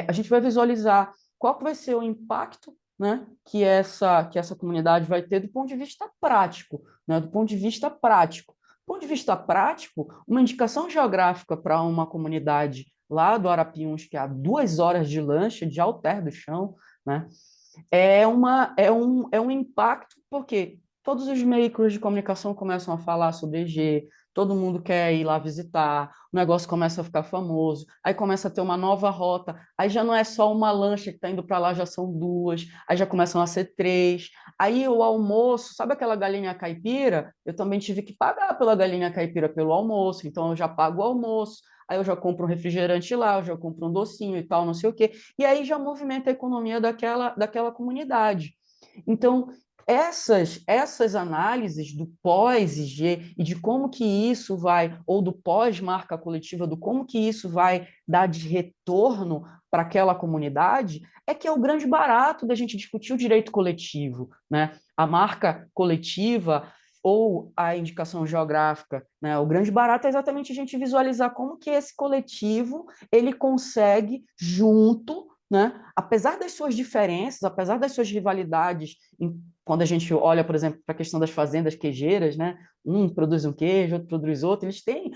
A gente vai visualizar qual que vai ser o impacto, né, que essa comunidade vai ter do ponto de vista prático, né, do ponto de vista prático. Do ponto de vista prático, uma indicação geográfica para uma comunidade lá do Arapiuns, que é a 2 horas de lancha de Alter do Chão, né, é um impacto, porque todos os veículos de comunicação começam a falar sobre EG, todo mundo quer ir lá visitar, o negócio começa a ficar famoso, aí começa a ter uma nova rota, aí já não é só uma lancha que está indo para lá, já são duas, aí já começam a ser três, aí o almoço, sabe aquela galinha caipira? Eu também tive que pagar pela galinha caipira pelo almoço, então eu já pago o almoço, aí eu já compro um refrigerante lá, eu já compro um docinho e tal, não sei o quê, e aí já movimenta a economia daquela comunidade. Então, essas análises do pós-IG e de como que isso vai, ou do pós-marca coletiva, do como que isso vai dar de retorno para aquela comunidade, é que é o grande barato da gente discutir o direito coletivo, né? A marca coletiva ou a indicação geográfica, né? O grande barato é exatamente a gente visualizar como que esse coletivo ele consegue, junto, né? Apesar das suas diferenças, apesar das suas rivalidades, quando a gente olha, por exemplo, para a questão das fazendas queijeiras, né? Um produz um queijo, outro produz outro, eles têm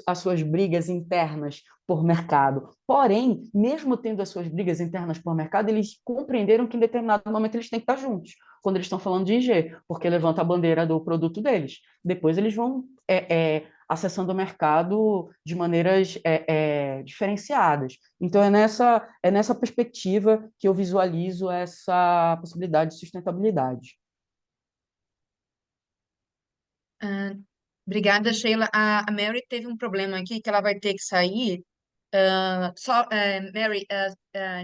as suas brigas internas por mercado. Porém, mesmo tendo as suas brigas internas por mercado, eles compreenderam que em determinado momento eles têm que estar juntos, quando eles estão falando de IG, porque levanta a bandeira do produto deles. Depois eles vão acessando o mercado de maneiras diferenciadas. Então, é nessa perspectiva que eu visualizo essa possibilidade de sustentabilidade. Ah, obrigada, Sheila. A Mary teve um problema aqui que ela vai ter que sair. Mary,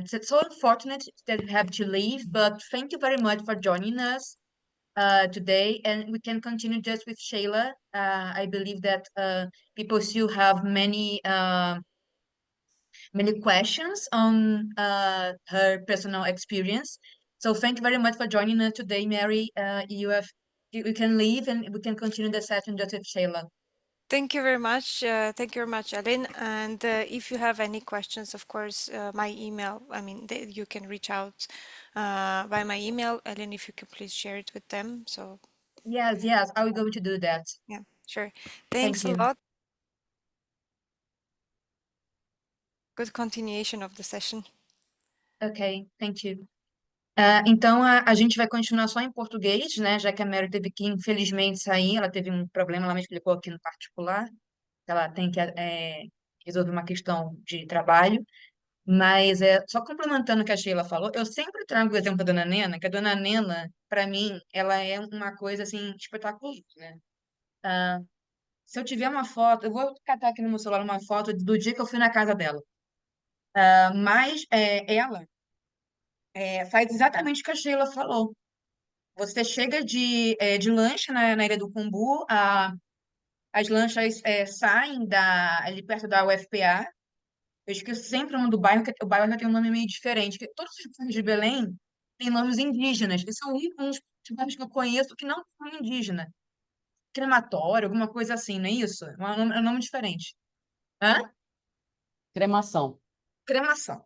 it's so unfortunate that you have to leave, but thank you very much for joining us today, and we can continue just with Sheila. I believe that people still have many questions on her personal experience. So thank you very much for joining us today, Mary. You can leave and we can continue the session just with Sheila. Thank you very much. Thank you very much, Ellen. And if you have any questions, of course, my email, you can reach out by my email. Ellen, if you can please share it with them. So Yes, I will go to do that. yeah, sure. Thank Thanks a you. lot. Good continuation of the session. Ok, thank you. Então, a gente vai continuar só em português, né? Já que a Mary teve que, infelizmente, sair, ela teve um problema, ela me explicou aqui no particular, ela tem que resolver uma questão de trabalho. Mas só complementando o que a Sheila falou, eu sempre trago o exemplo da Dona Nena, que a Dona Nena, para mim, ela é uma coisa assim espetacular, né? Se eu tiver uma foto, eu vou catar aqui no meu celular uma foto do dia que eu fui na casa dela. Mas ela faz exatamente o que a Sheila falou. Você chega de lancha na Ilha do Cumbu, as lanchas saem ali perto da UFPA. Eu esqueço sempre o nome do bairro, porque o bairro já tem um nome meio diferente. Porque todos os bairros de Belém têm nomes indígenas. Esse é o único um dos bairros que eu conheço que não tem nome indígena. Crematório, alguma coisa assim, não é isso? É um nome diferente. Hã? Cremação. Cremação.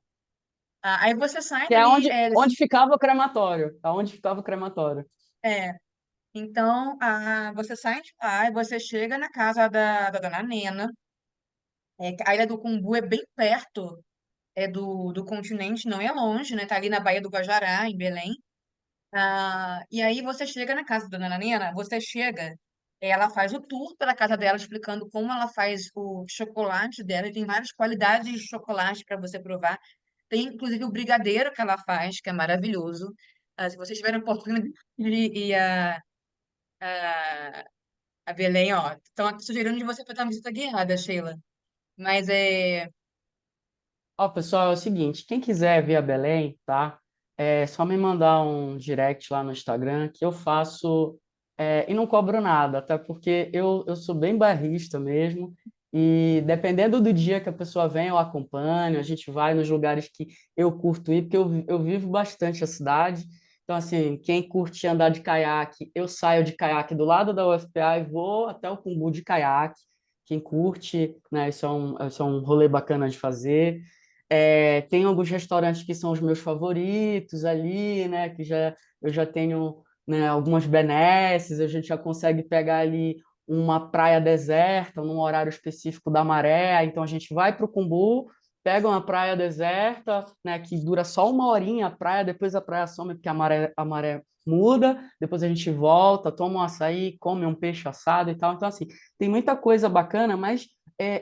Aí você sai Que é dali. onde ficava o crematório. Aonde ficava o crematório. É, então, você sai de lá e você chega na casa da Dona Nena. A Ilha do Cumbu é bem perto do continente, não é longe, né? Tá ali na Baía do Guajará, em Belém. E aí você chega na casa da Dona Nena, você chega, ela faz o tour pela casa dela, explicando como ela faz o chocolate dela, e tem várias qualidades de chocolate para você provar. Tem, inclusive, o brigadeiro que ela faz, que é maravilhoso. Se vocês tiverem oportunidade de ir a Belém, ó, estão aqui sugerindo de você fazer uma visita guiada, Sheila. Mas Ó, pessoal, é o seguinte, quem quiser vir a Belém, tá? É só me mandar um direct lá no Instagram que eu faço e não cobro nada, até porque eu sou bem bairrista mesmo e dependendo do dia que a pessoa vem, eu acompanho, a gente vai nos lugares que eu curto ir, porque eu vivo bastante a cidade. Então, assim, quem curte andar de caiaque, eu saio de caiaque do lado da UFPA e vou até o Cumbu de caiaque. Quem curte, né, isso é um rolê bacana de fazer. Tem alguns restaurantes que são os meus favoritos ali, né? Eu já tenho, né, algumas benesses, a gente já consegue pegar ali uma praia deserta, num horário específico da maré, então a gente vai para o Cumbu, pega uma praia deserta, né, que dura só uma horinha a praia, depois a praia some porque a maré muda, depois a gente volta, toma um açaí, come um peixe assado e tal. Então, assim, tem muita coisa bacana, mas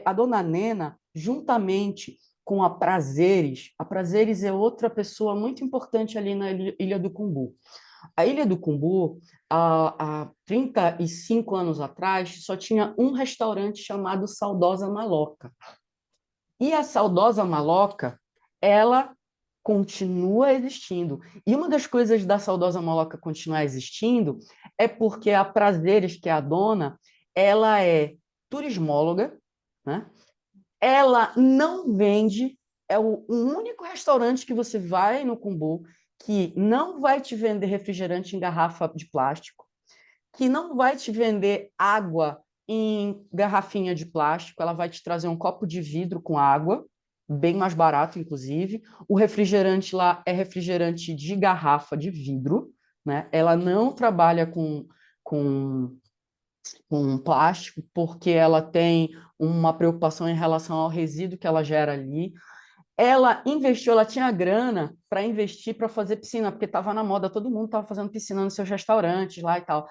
a Dona Nena, juntamente com a Prazeres é outra pessoa muito importante ali na Ilha do Cumbu. A Ilha do Cumbu, há 35 anos atrás, só tinha um restaurante chamado Saudosa Maloca. E a Saudosa Maloca, ela continua existindo. E uma das coisas da Saudosa Maloca continuar existindo é porque a Prazeres, que é a dona, ela é turismóloga, né? Ela não vende, é o único restaurante que você vai no Cumbu que não vai te vender refrigerante em garrafa de plástico, que não vai te vender água em garrafinha de plástico, ela vai te trazer um copo de vidro com água, bem mais barato, inclusive. O refrigerante lá é refrigerante de garrafa de vidro, né? Ela não trabalha com, com plástico, porque ela tem uma preocupação em relação ao resíduo que ela gera ali. Ela investiu, ela tinha grana para investir para fazer piscina, porque estava na moda, todo mundo estava fazendo piscina nos seus restaurantes lá e tal.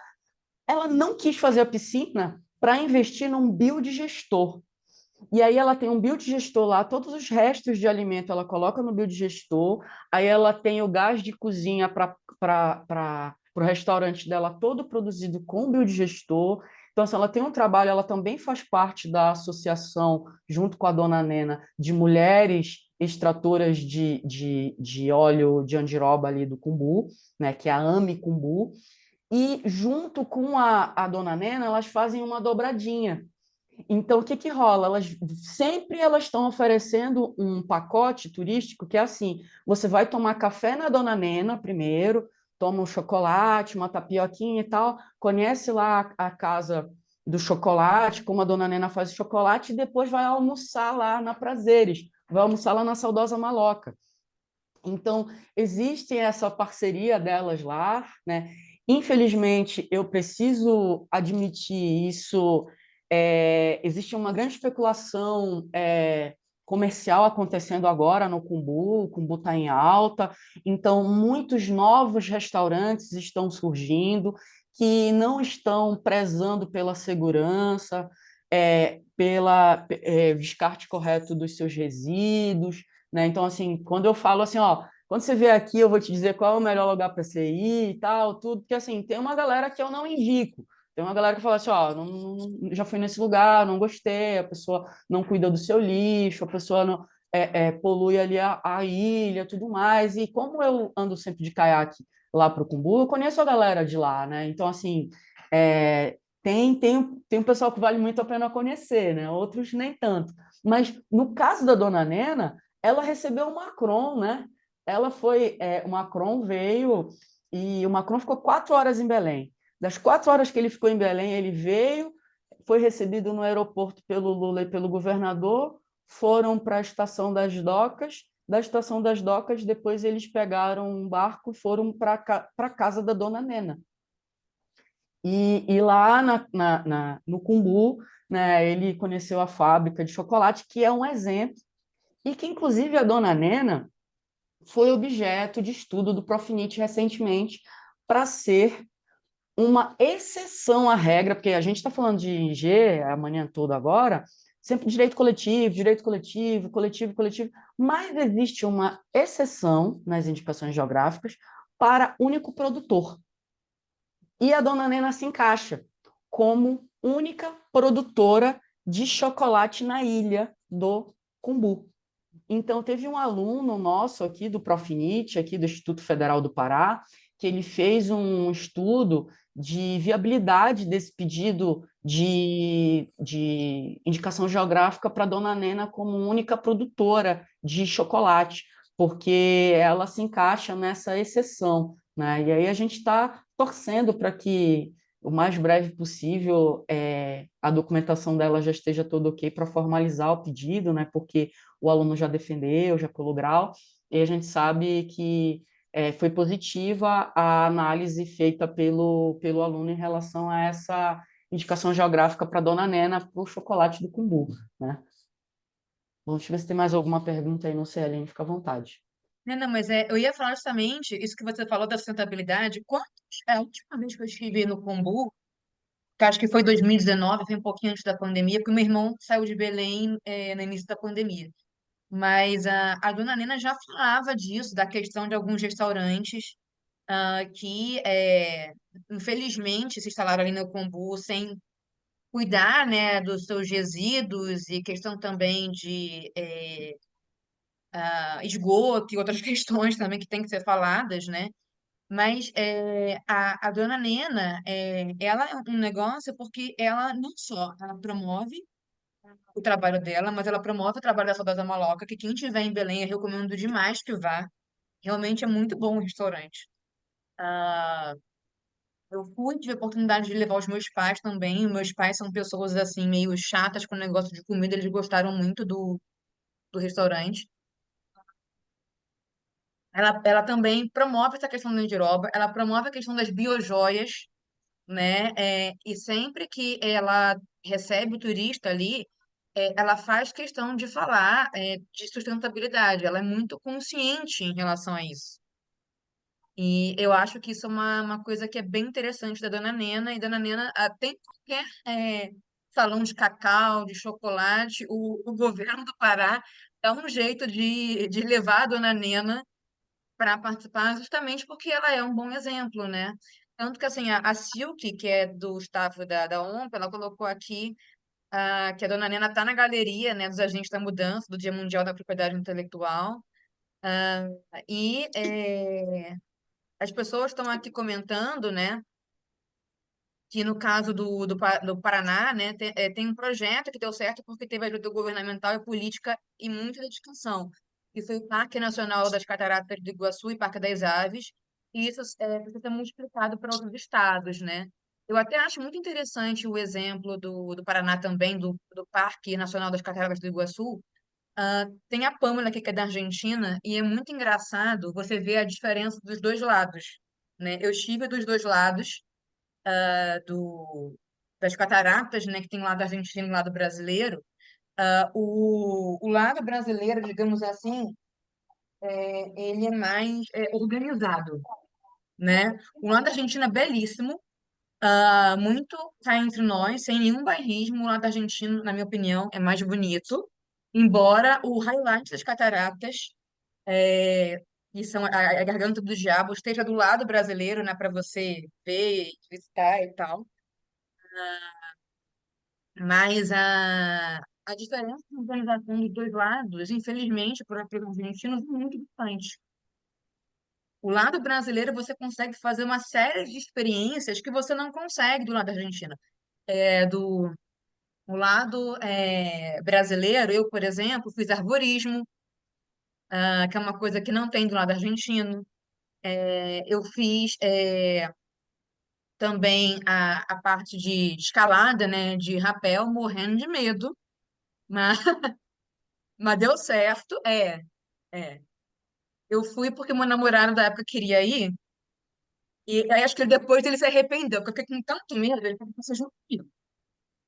Ela não quis fazer a piscina para investir num biodigestor. E aí ela tem um biodigestor lá, todos os restos de alimento ela coloca no biodigestor, aí ela tem o gás de cozinha para o restaurante dela todo produzido com biodigestor. Então, assim, ela tem um trabalho, ela também faz parte da associação, junto com a dona Nena, de mulheres extratoras de óleo de andiroba ali do Cumbu, né, que é a AME Cumbu, e junto com a dona Nena, elas fazem uma dobradinha. Então, o que que rola? Elas estão oferecendo um pacote turístico que é assim: você vai tomar café na Dona Nena primeiro, toma um chocolate, uma tapioquinha e tal, conhece lá a casa do chocolate, como a Dona Nena faz o chocolate, e depois vai almoçar lá na Prazeres, vai almoçar lá na Saudosa Maloca. Então, existe essa parceria delas lá, né? Infelizmente, eu preciso admitir isso. Existe uma grande especulação comercial acontecendo agora no Cumbu, o Cumbu está em alta, então muitos novos restaurantes estão surgindo que não estão prezando pela segurança, pela descarte correto dos seus resíduos, né? Então, assim, quando eu falo assim, ó, quando você vier aqui, eu vou te dizer qual é o melhor lugar para você ir e tal, tudo, porque assim, tem uma galera que eu não indico. Tem uma galera que fala assim, ó, já fui nesse lugar, não gostei, a pessoa não cuida do seu lixo, a pessoa não polui ali a ilha, tudo mais. E como eu ando sempre de caiaque lá para o Cumbu, eu conheço a galera de lá, né? Então, assim, tem um pessoal que vale muito a pena conhecer, né? Outros nem tanto. Mas no caso da Dona Nena, ela recebeu o Macron, né? O Macron veio e o Macron ficou 4 horas em Belém. Das 4 horas que ele ficou em Belém, ele veio, foi recebido no aeroporto pelo Lula e pelo governador, foram para a Estação das Docas. Da Estação das Docas, depois eles pegaram um barco e foram para a casa da Dona Nena. E lá no Cumbu, né, ele conheceu a fábrica de chocolate, que é um exemplo, e que, inclusive, a Dona Nena foi objeto de estudo do Profinit recentemente para ser uma exceção à regra, porque a gente está falando de IG a manhã toda agora, sempre direito coletivo, coletivo, coletivo, mas existe uma exceção nas indicações geográficas para único produtor. E a Dona Nena se encaixa como única produtora de chocolate na ilha do Cumbu. Então, teve um aluno nosso aqui do Profinit, aqui do Instituto Federal do Pará, que ele fez um estudo de viabilidade desse pedido de indicação geográfica para a Dona Nena como única produtora de chocolate, porque ela se encaixa nessa exceção, né? E aí a gente está torcendo para que o mais breve possível a documentação dela já esteja toda ok para formalizar o pedido, né? Porque o aluno já defendeu, já colou grau, e a gente sabe que foi positiva a análise feita pelo aluno em relação a essa indicação geográfica para a Dona Nena para o chocolate do Cumbu, né? Vamos ver se tem mais alguma pergunta aí, não sei, Aline, fica à vontade. Não, mas eu ia falar justamente isso que você falou da sustentabilidade. A última vez que eu estive no Cumbu, que acho que foi 2019, foi um pouquinho antes da pandemia, porque meu irmão saiu de Belém, no início da pandemia. Mas a dona Nena já falava disso, da questão de alguns restaurantes que, infelizmente, se instalaram ali no Cumbu sem cuidar, né, dos seus resíduos e questão também de esgoto e outras questões também que têm que ser faladas, né? Mas a dona Nena, ela é um negócio porque ela não só ela promove o trabalho dela, mas ela promove o trabalho da Saudosa Maloca, que quem estiver em Belém, eu recomendo demais que vá. Realmente é muito bom o restaurante. Ah, eu tive a oportunidade de levar os meus pais também. Meus pais são pessoas assim meio chatas com o negócio de comida, eles gostaram muito do restaurante. Ela também promove essa questão da Indiroba, ela promove a questão das biojoias, né? E sempre que ela recebe o turista ali, ela faz questão de falar, de sustentabilidade. Ela é muito consciente em relação a isso. E eu acho que isso é uma coisa que é bem interessante da Dona Nena. E Dona Nena, tem qualquer salão de cacau, de chocolate, o governo do Pará dá um jeito de levar a Dona Nena para participar, justamente porque ela é um bom exemplo, né? Tanto que, assim, a Silk, que é do staff da OMP, ela colocou aqui que a Dona Nena está na galeria, né, dos agentes da mudança, do Dia Mundial da Propriedade Intelectual. E as pessoas estão aqui comentando, né, que no caso do Paraná, né, tem um projeto que deu certo porque teve ajuda governamental e política e muita dedicação, que foi o Parque Nacional das Cataratas do Iguaçu e Parque das Aves, e isso precisa ser multiplicado para outros estados, né? Eu até acho muito interessante o exemplo do Paraná também, do Parque Nacional das Cataratas do Iguaçu. Tem a Pâmela, que é da Argentina, e é muito engraçado você ver a diferença dos dois lados, né? Eu estive dos dois lados, das cataratas, né, que tem o lado argentino e o lado brasileiro. O lado brasileiro, digamos assim, ele é mais organizado, né? O lado argentino é belíssimo, muito cá entre nós, sem nenhum bairrismo. O lado argentino, na minha opinião, é mais bonito, embora o highlight das cataratas, é, que são a Garganta do Diabo, esteja do lado brasileiro, né, para você ver, visitar e tal. Mas a diferença de organização dos dois lados, infelizmente, para os argentinos, é muito distante. O lado brasileiro, você consegue fazer uma série de experiências que você não consegue do lado argentino. Do o lado brasileiro, eu, por exemplo, fiz arborismo, que é uma coisa que não tem do lado argentino. Eu fiz também a parte de escalada, né, de rapel, morrendo de medo, mas, mas deu certo. É. Eu fui porque meu namorado da época queria ir, e aí acho que depois ele se arrependeu, porque eu fiquei com tanto medo, ele falou, você junto comigo.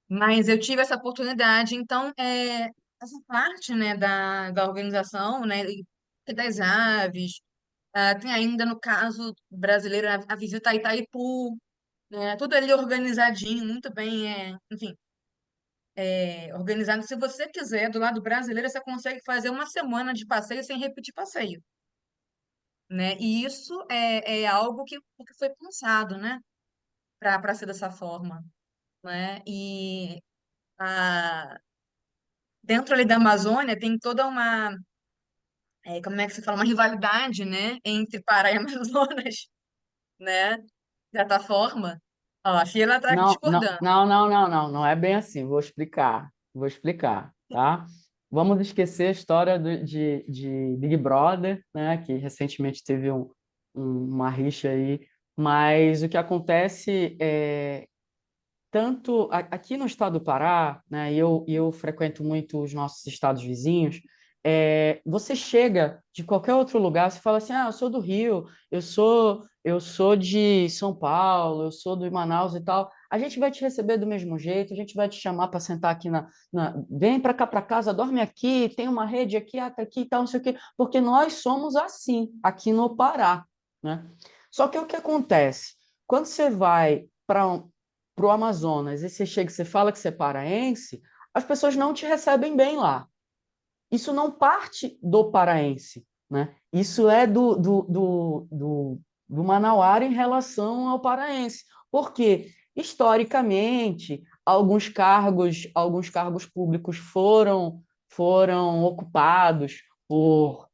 Mas eu tive essa oportunidade, então, essa parte, né, da organização, né, e das aves, tem ainda, no caso brasileiro, a visita a Itaipu, né, tudo ali organizadinho, muito bem, enfim, organizado. Se você quiser, do lado brasileiro, você consegue fazer uma semana de passeio sem repetir passeio, né? E isso é algo que foi pensado, né, para ser dessa forma, né? E dentro ali da Amazônia tem toda como é que se fala, uma rivalidade, né, entre Pará e Amazonas, né? De certa forma. Ó, a Sheila está Não, não, discordando. não, não, não, não, não é bem assim. Vou explicar, tá? Vamos esquecer a história de Big Brother, né? Que recentemente teve uma rixa aí. Mas o que acontece é tanto aqui no estado do Pará, né? E eu frequento muito os nossos estados vizinhos. Você chega de qualquer outro lugar, você fala assim, eu sou do Rio, eu sou de São Paulo, eu sou do Manaus e tal. A gente vai te receber do mesmo jeito, a gente vai te chamar para sentar aqui vem para cá para casa, dorme aqui, tem uma rede aqui, tá aqui e tal, não sei o quê, porque nós somos assim aqui no Pará, né? Só que o que acontece? Quando você vai para o Amazonas e você chega e você fala que você é paraense, as pessoas não te recebem bem lá. Isso não parte do paraense, né? Isso é do manauara em relação ao paraense. Porque, historicamente, alguns cargos públicos foram ocupados por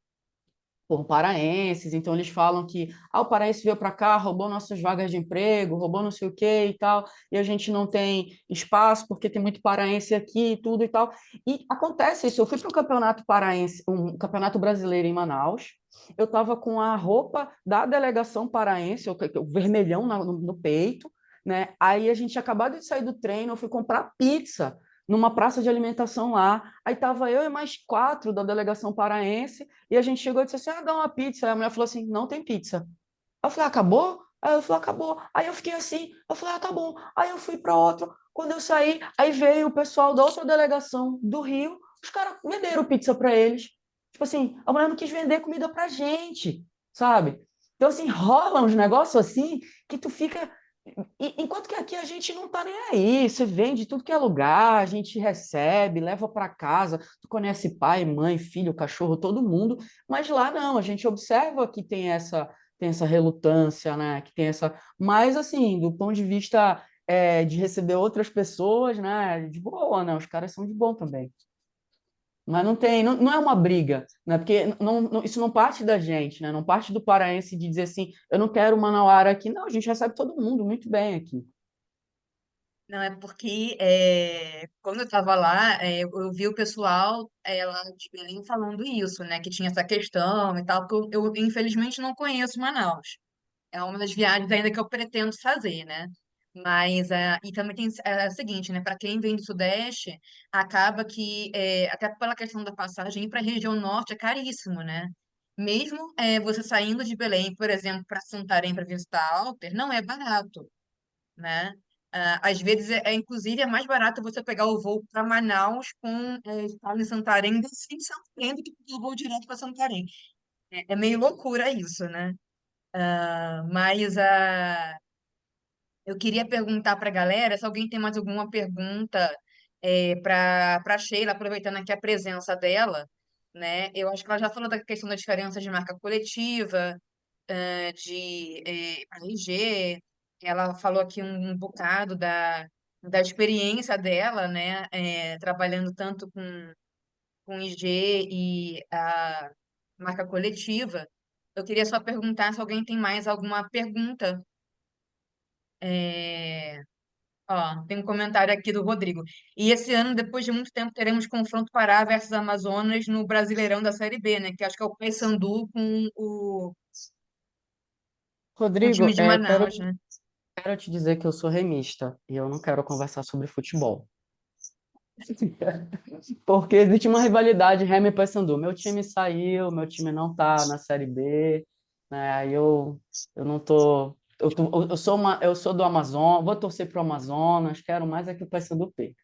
paraenses, então eles falam que o paraense veio para cá, roubou nossas vagas de emprego, roubou não sei o quê e tal, e a gente não tem espaço porque tem muito paraense aqui e tudo e tal. E acontece isso, eu fui para um campeonato paraense, um campeonato brasileiro em Manaus, eu estava com a roupa da delegação paraense, o vermelhão no peito, né? Aí a gente tinha acabado de sair do treino, eu fui comprar pizza numa praça de alimentação lá. Aí tava eu e mais 4 da delegação paraense, e a gente chegou e disse assim, dá uma pizza. Aí a mulher falou assim, não tem pizza. Aí eu falei, acabou? Aí eu falei, acabou. Aí eu fiquei assim, eu falei, tá bom. Aí eu fui para outro. Quando eu saí, aí veio o pessoal da outra delegação do Rio, os caras venderam pizza para eles. Tipo assim, a mulher não quis vender comida pra gente, sabe? Então, assim, rola uns negócios assim que tu fica. Enquanto que aqui a gente não tá nem aí, você vende tudo que é lugar, a gente recebe, leva para casa, tu conhece pai, mãe, filho, cachorro, todo mundo, mas lá não, a gente observa que tem essa relutância, né? Que tem essa. Mas, assim, do ponto de vista de receber outras pessoas, né? De boa, né? Os caras são de bom também. Mas não tem, não é uma briga, né? Porque isso não parte da gente, né? Não parte do paraense de dizer assim, eu não quero manauara aqui. Não, a gente recebe todo mundo muito bem aqui. Não, é porque quando eu estava lá, eu vi o pessoal lá de Belém falando isso, né? Que tinha essa questão e tal, porque eu, infelizmente não conheço Manaus. É uma das viagens ainda que eu pretendo fazer, né? Mas, e também tem o seguinte, né? Para quem vem do Sudeste, acaba que, até pela questão da passagem, ir para a região Norte é caríssimo, né? Mesmo você saindo de Belém, por exemplo, para Santarém para visitar Alter, não é barato, né? Às vezes, inclusive, é mais barato você pegar o voo para Manaus com escala em Santarém do que em Santarém do que pegar o voo direto para Santarém. É meio loucura isso, né? Mas eu queria perguntar para a galera se alguém tem mais alguma pergunta para Sheila, aproveitando aqui a presença dela, né? Eu acho que ela já falou da questão da diferença de marca coletiva, de AIG, ela falou aqui um bocado da experiência dela, né? Trabalhando tanto com IG e a marca coletiva. Eu queria só perguntar se alguém tem mais alguma pergunta. É, Ó, tem um comentário aqui do Rodrigo. E esse ano, depois de muito tempo, teremos confronto Pará versus Amazonas no Brasileirão da Série B, né? Que acho que é o Paysandu com o time Rodrigo, de Manaus, né? quero te dizer que eu sou remista e eu não quero conversar sobre futebol. Porque existe uma rivalidade Remo e Paysandu. Meu time saiu, meu time não tá na Série B, né? Aí eu não tô. Eu sou do Amazonas, vou torcer pro Amazonas, quero mais é que o Paysandu perca.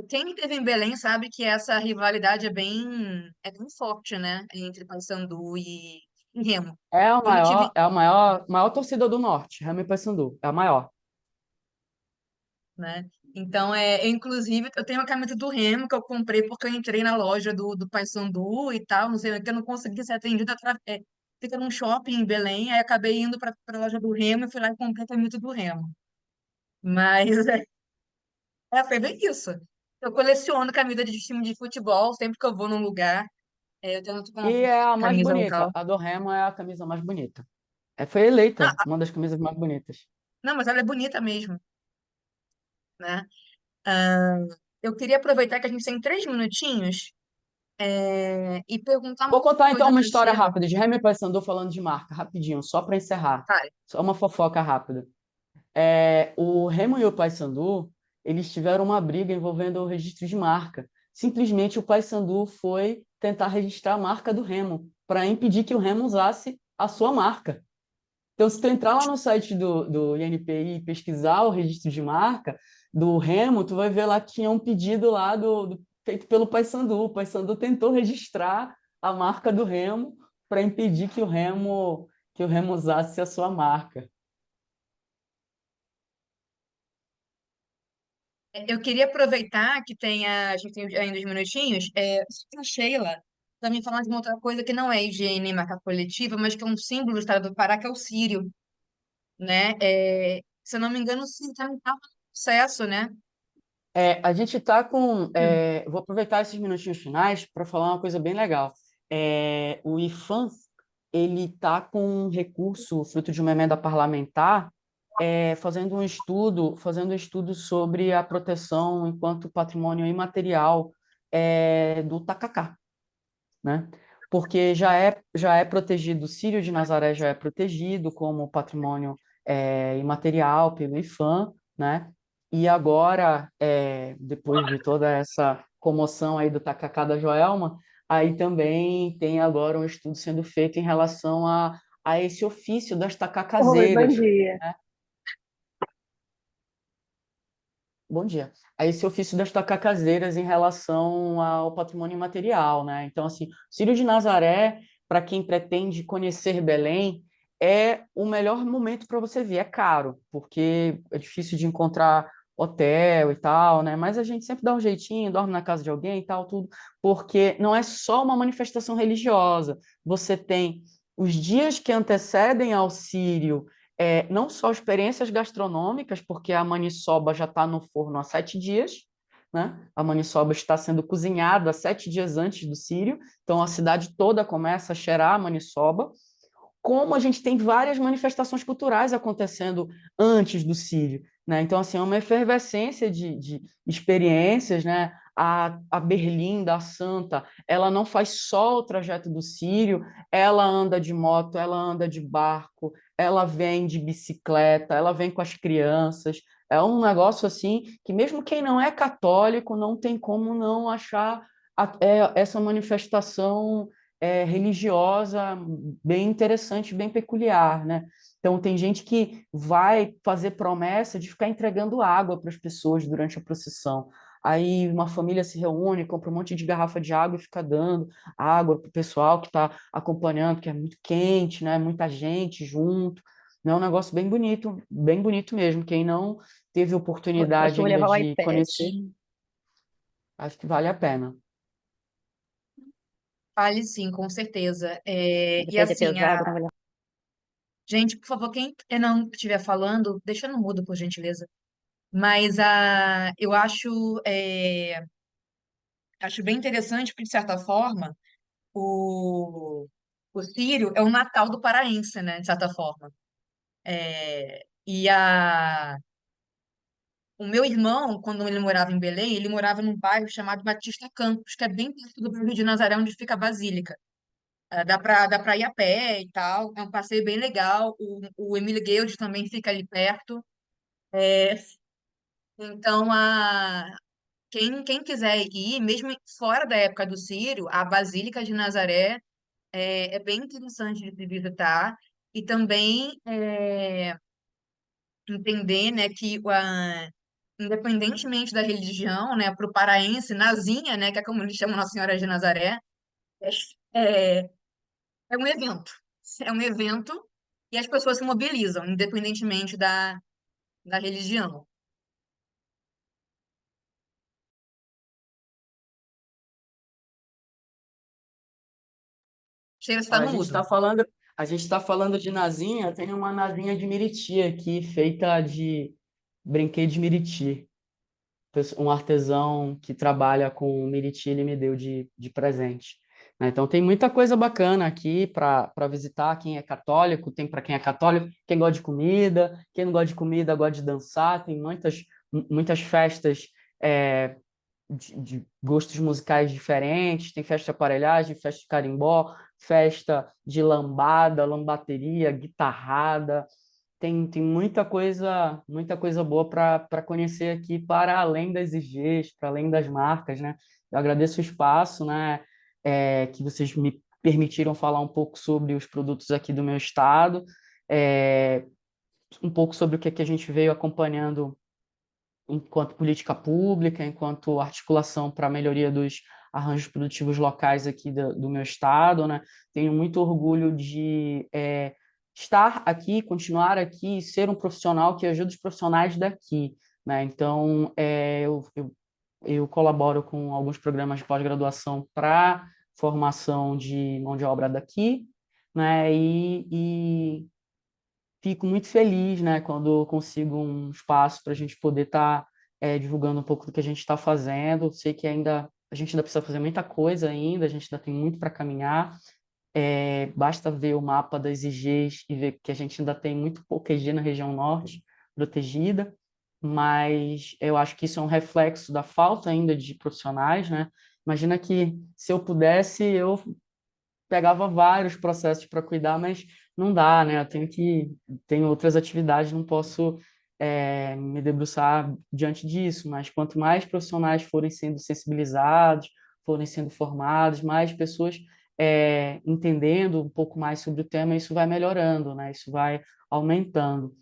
Quem esteve em Belém sabe que essa rivalidade é bem forte, né? Entre Paysandu e Remo. Quando eu tive, É a maior torcida do Norte, Remo e Paysandu, é a maior. né? Então, inclusive, eu tenho uma camisa do Remo que eu comprei porque eu entrei na loja do Paysandu e tal, não sei, que eu não consegui ser atendida, fica num shopping em Belém, aí acabei indo para a loja do Remo e fui lá e comprei a camisa do Remo. Mas, foi bem isso. Eu coleciono camisa de time de futebol, sempre que eu vou num lugar, eu tento E comprar é a mais camisa bonita, local. a do Remo é a camisa mais bonita. Foi eleita Não, uma das camisas mais bonitas. não, mas ela é bonita mesmo, né? Ah, eu queria aproveitar que a gente tem 3 minutinhos, e perguntar uma Vou contar então coisa uma para a história Sheila. rápida de Remy e Paysandu falando de marca, rapidinho, só para encerrar. Vale. Só uma fofoca rápida. O Remo e o Paysandu, eles tiveram uma briga envolvendo o registro de marca. Simplesmente o Paysandu foi tentar registrar a marca do Remo, para impedir que o Remo usasse a sua marca. Então, se tu entrar lá no site do INPI e pesquisar o registro de marca do Remo, tu vai ver lá que tinha um pedido lá feito pelo Paysandu. O Paysandu tentou registrar a marca do Remo para impedir que o Remo usasse a sua marca. Eu queria aproveitar que a gente tem ainda uns minutinhos, a Sheila também falar de uma outra coisa que não é higiene e marca coletiva, mas que é um símbolo do estado do Pará, que é o Sírio, né? Se eu não me engano, o Sírio também estava no processo, né? A gente está com. Vou aproveitar esses minutinhos finais para falar uma coisa bem legal. O IFAM ele está com um recurso, fruto de uma emenda parlamentar, fazendo um estudo sobre a proteção enquanto patrimônio imaterial do tacacá, né? Porque já é protegido, o Círio de Nazaré já é protegido como patrimônio imaterial pelo IFAM, né? E agora, depois de toda essa comoção aí do tacacá da Joelma, aí também tem agora um estudo sendo feito em relação a esse ofício das Oi, bom tacacazeiras, dia. né? Bom dia. A esse ofício das tacacazeiras em relação ao patrimônio imaterial, né? Então, assim, Círio de Nazaré, para quem pretende conhecer Belém, é o melhor momento para você vir. É caro, porque é difícil de encontrar hotel e tal, né? Mas a gente sempre dá um jeitinho, dorme na casa de alguém e tal, tudo, porque não é só uma manifestação religiosa. Você tem os dias que antecedem ao Círio, não só experiências gastronômicas, porque a maniçoba já está no forno há 7 dias, né? A maniçoba está sendo cozinhada 7 dias antes do Círio, então a cidade toda começa a cheirar a maniçoba, como a gente tem várias manifestações culturais acontecendo antes do Círio, né? Então, assim, é uma efervescência de experiências, né? A Berlinda, a Santa, ela não faz só o trajeto do Círio, ela anda de moto, ela anda de barco, ela vem de bicicleta, ela vem com as crianças. É um negócio assim que mesmo quem não é católico não tem como não achar essa manifestação religiosa bem interessante, bem peculiar, né? Então tem gente que vai fazer promessa de ficar entregando água para as pessoas durante a procissão. Aí uma família se reúne, compra um monte de garrafa de água e fica dando água para o pessoal que está acompanhando, que é muito quente, né? Muita gente junto. É um negócio bem bonito mesmo. Quem não teve Acho que oportunidade eu vou ainda levar o de iPad. conhecer, acho que vale a pena. Vale sim, com certeza. O E iPad é assim, pesado, não vou levar. gente, por favor, quem não estiver falando, deixa no mudo, por gentileza. Mas eu acho bem interessante, porque, de certa forma, o Círio é o Natal do paraense, né? De certa forma. E o meu irmão, quando ele morava em Belém, ele morava num bairro chamado Batista Campos, que é bem perto do Rio de Nazaré, onde fica a Basílica. Dá pra ir a pé e tal, é um passeio bem legal. O Emílio Guedes também fica ali perto. É, então, quem quiser ir, mesmo fora da época do Círio, a Basílica de Nazaré é bem interessante de se visitar. E também entender, né, que independentemente da religião, né, para o paraense, Nazinha, né, que é como eles chamam Nossa Senhora de Nazaré, é, é um evento. É um evento e as pessoas se mobilizam, independentemente da religião. Sheila, você está Olha, no mudo. a gente está falando de nasinha, tem uma nasinha de Miriti aqui, feita de brinquedo de Miriti. Um artesão que trabalha com Miriti, ele me deu de presente. Né? Então tem muita coisa bacana aqui para visitar. Quem é católico, tem para quem é católico, quem gosta de comida, quem não gosta de comida, gosta de dançar. Tem muitas festas é, de gostos musicais diferentes, tem festa de aparelhagem, festa de carimbó, festa de lambada, lambateria, guitarrada, tem muita coisa boa para conhecer aqui, para além das IGs, para além das marcas, né? Eu agradeço o espaço, né, que vocês me permitiram falar um pouco sobre os produtos aqui do meu estado, é, um pouco sobre o que a gente veio acompanhando enquanto política pública, enquanto articulação para a melhoria dos arranjos produtivos locais aqui do meu estado, né? Tenho muito orgulho de estar aqui, continuar aqui, ser um profissional que ajuda os profissionais daqui, né? Então, eu colaboro com alguns programas de pós-graduação para formação de mão de obra daqui, né? E fico muito feliz, né, quando consigo um espaço para a gente poder estar divulgando um pouco do que a gente está fazendo. Sei que a gente ainda precisa fazer muita coisa ainda, a gente ainda tem muito para caminhar. Basta ver o mapa das IGs e ver que a gente ainda tem muito pouca IG na região norte protegida, mas eu acho que isso é um reflexo da falta ainda de profissionais, né? Imagina que se eu pudesse, eu pegava vários processos para cuidar, mas não dá, né? Tenho outras atividades, não posso me debruçar diante disso, mas quanto mais profissionais forem sendo sensibilizados, forem sendo formados, mais pessoas entendendo um pouco mais sobre o tema, isso vai melhorando, né? Isso vai aumentando.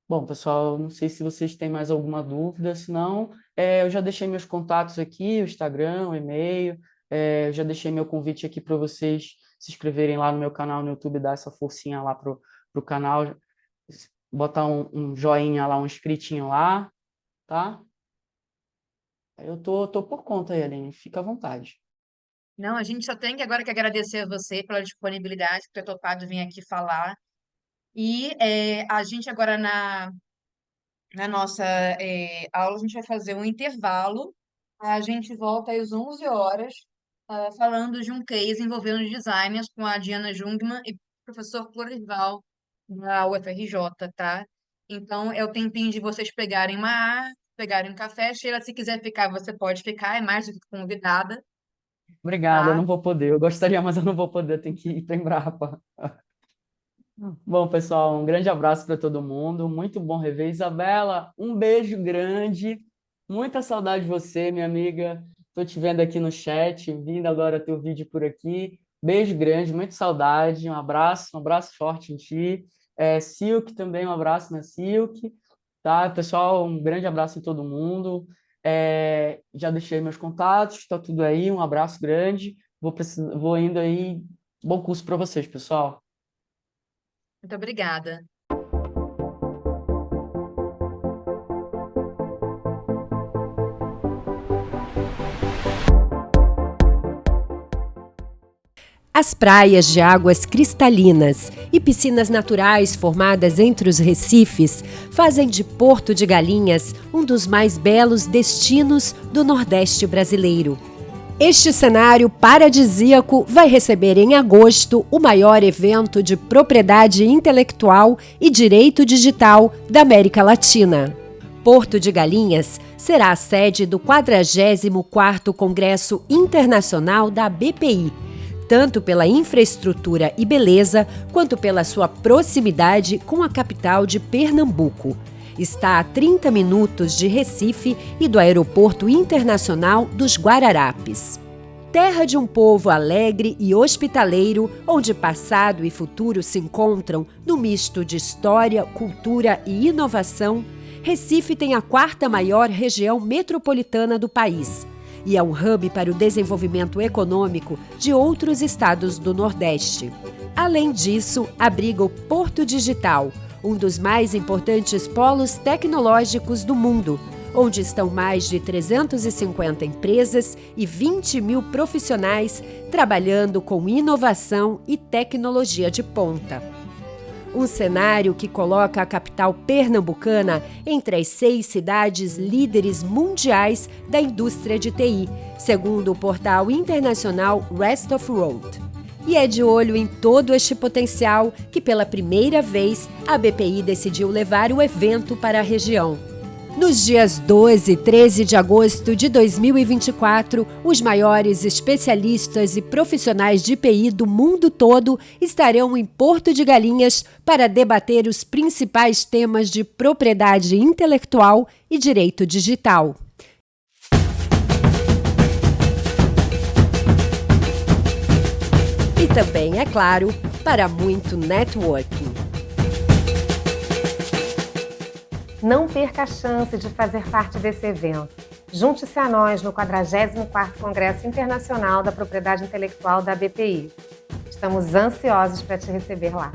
Bom, pessoal, não sei se vocês têm mais alguma dúvida, senão eu já deixei meus contatos aqui, o Instagram, o e-mail, eu já deixei meu convite aqui para vocês se inscreverem lá no meu canal no YouTube, dar essa forcinha lá pro canal, botar um joinha lá, um inscritinho lá, tá? Eu tô por conta aí, Aline, fica à vontade. Não, a gente só tem que agora que agradecer a você pela disponibilidade, por ter topado vir aqui falar. E a gente agora na nossa aula, a gente vai fazer um intervalo. A gente volta às 11 horas, falando de um case envolvendo designers com a Diana Jungmann e o professor Florival da UFRJ, tá? Então, é o tempinho de vocês pegarem uma água, pegarem um café. Sheila, se quiser ficar, você pode ficar, é mais do que convidada, Obrigado, eu tá? não vou poder. Eu gostaria, mas eu não vou poder, tem que ir para Embrapa. Bom, pessoal, um grande abraço para todo mundo. Muito bom rever. Isabela, um beijo grande. Muita saudade de você, minha amiga. Estou te vendo aqui no chat, vindo agora teu vídeo por aqui. Beijo grande, muita saudade. Um abraço forte em ti. Silk também, um abraço na Silk. Tá, pessoal, um grande abraço em todo mundo. Já deixei meus contatos, está tudo aí. Um abraço grande. Vou indo aí. Bom curso para vocês, pessoal. Muito obrigada. As praias de águas cristalinas e piscinas naturais formadas entre os recifes fazem de Porto de Galinhas um dos mais belos destinos do Nordeste brasileiro. Este cenário paradisíaco vai receber em agosto o maior evento de propriedade intelectual e direito digital da América Latina. Porto de Galinhas será a sede do 44º Congresso Internacional da BPI, tanto pela infraestrutura e beleza, quanto pela sua proximidade com a capital de Pernambuco. Está a 30 minutos de Recife e do Aeroporto Internacional dos Guararapes. Terra de um povo alegre e hospitaleiro, onde passado e futuro se encontram no misto de história, cultura e inovação, Recife tem a 4ª maior região metropolitana do país e é um hub para o desenvolvimento econômico de outros estados do Nordeste. Além disso, abriga o Porto Digital, um dos mais importantes polos tecnológicos do mundo, onde estão mais de 350 empresas e 20 mil profissionais trabalhando com inovação e tecnologia de ponta. Um cenário que coloca a capital pernambucana entre as 6 cidades líderes mundiais da indústria de TI, segundo o portal internacional Rest of World. E é de olho em todo este potencial que, pela primeira vez, a BPI decidiu levar o evento para a região. Nos dias 12 e 13 de agosto de 2024, os maiores especialistas e profissionais de TI do mundo todo estarão em Porto de Galinhas para debater os principais temas de propriedade intelectual e direito digital. E também, é claro, para muito networking. Não perca a chance de fazer parte desse evento. Junte-se a nós no 44º Congresso Internacional da Propriedade Intelectual da BPI. Estamos ansiosos para te receber lá.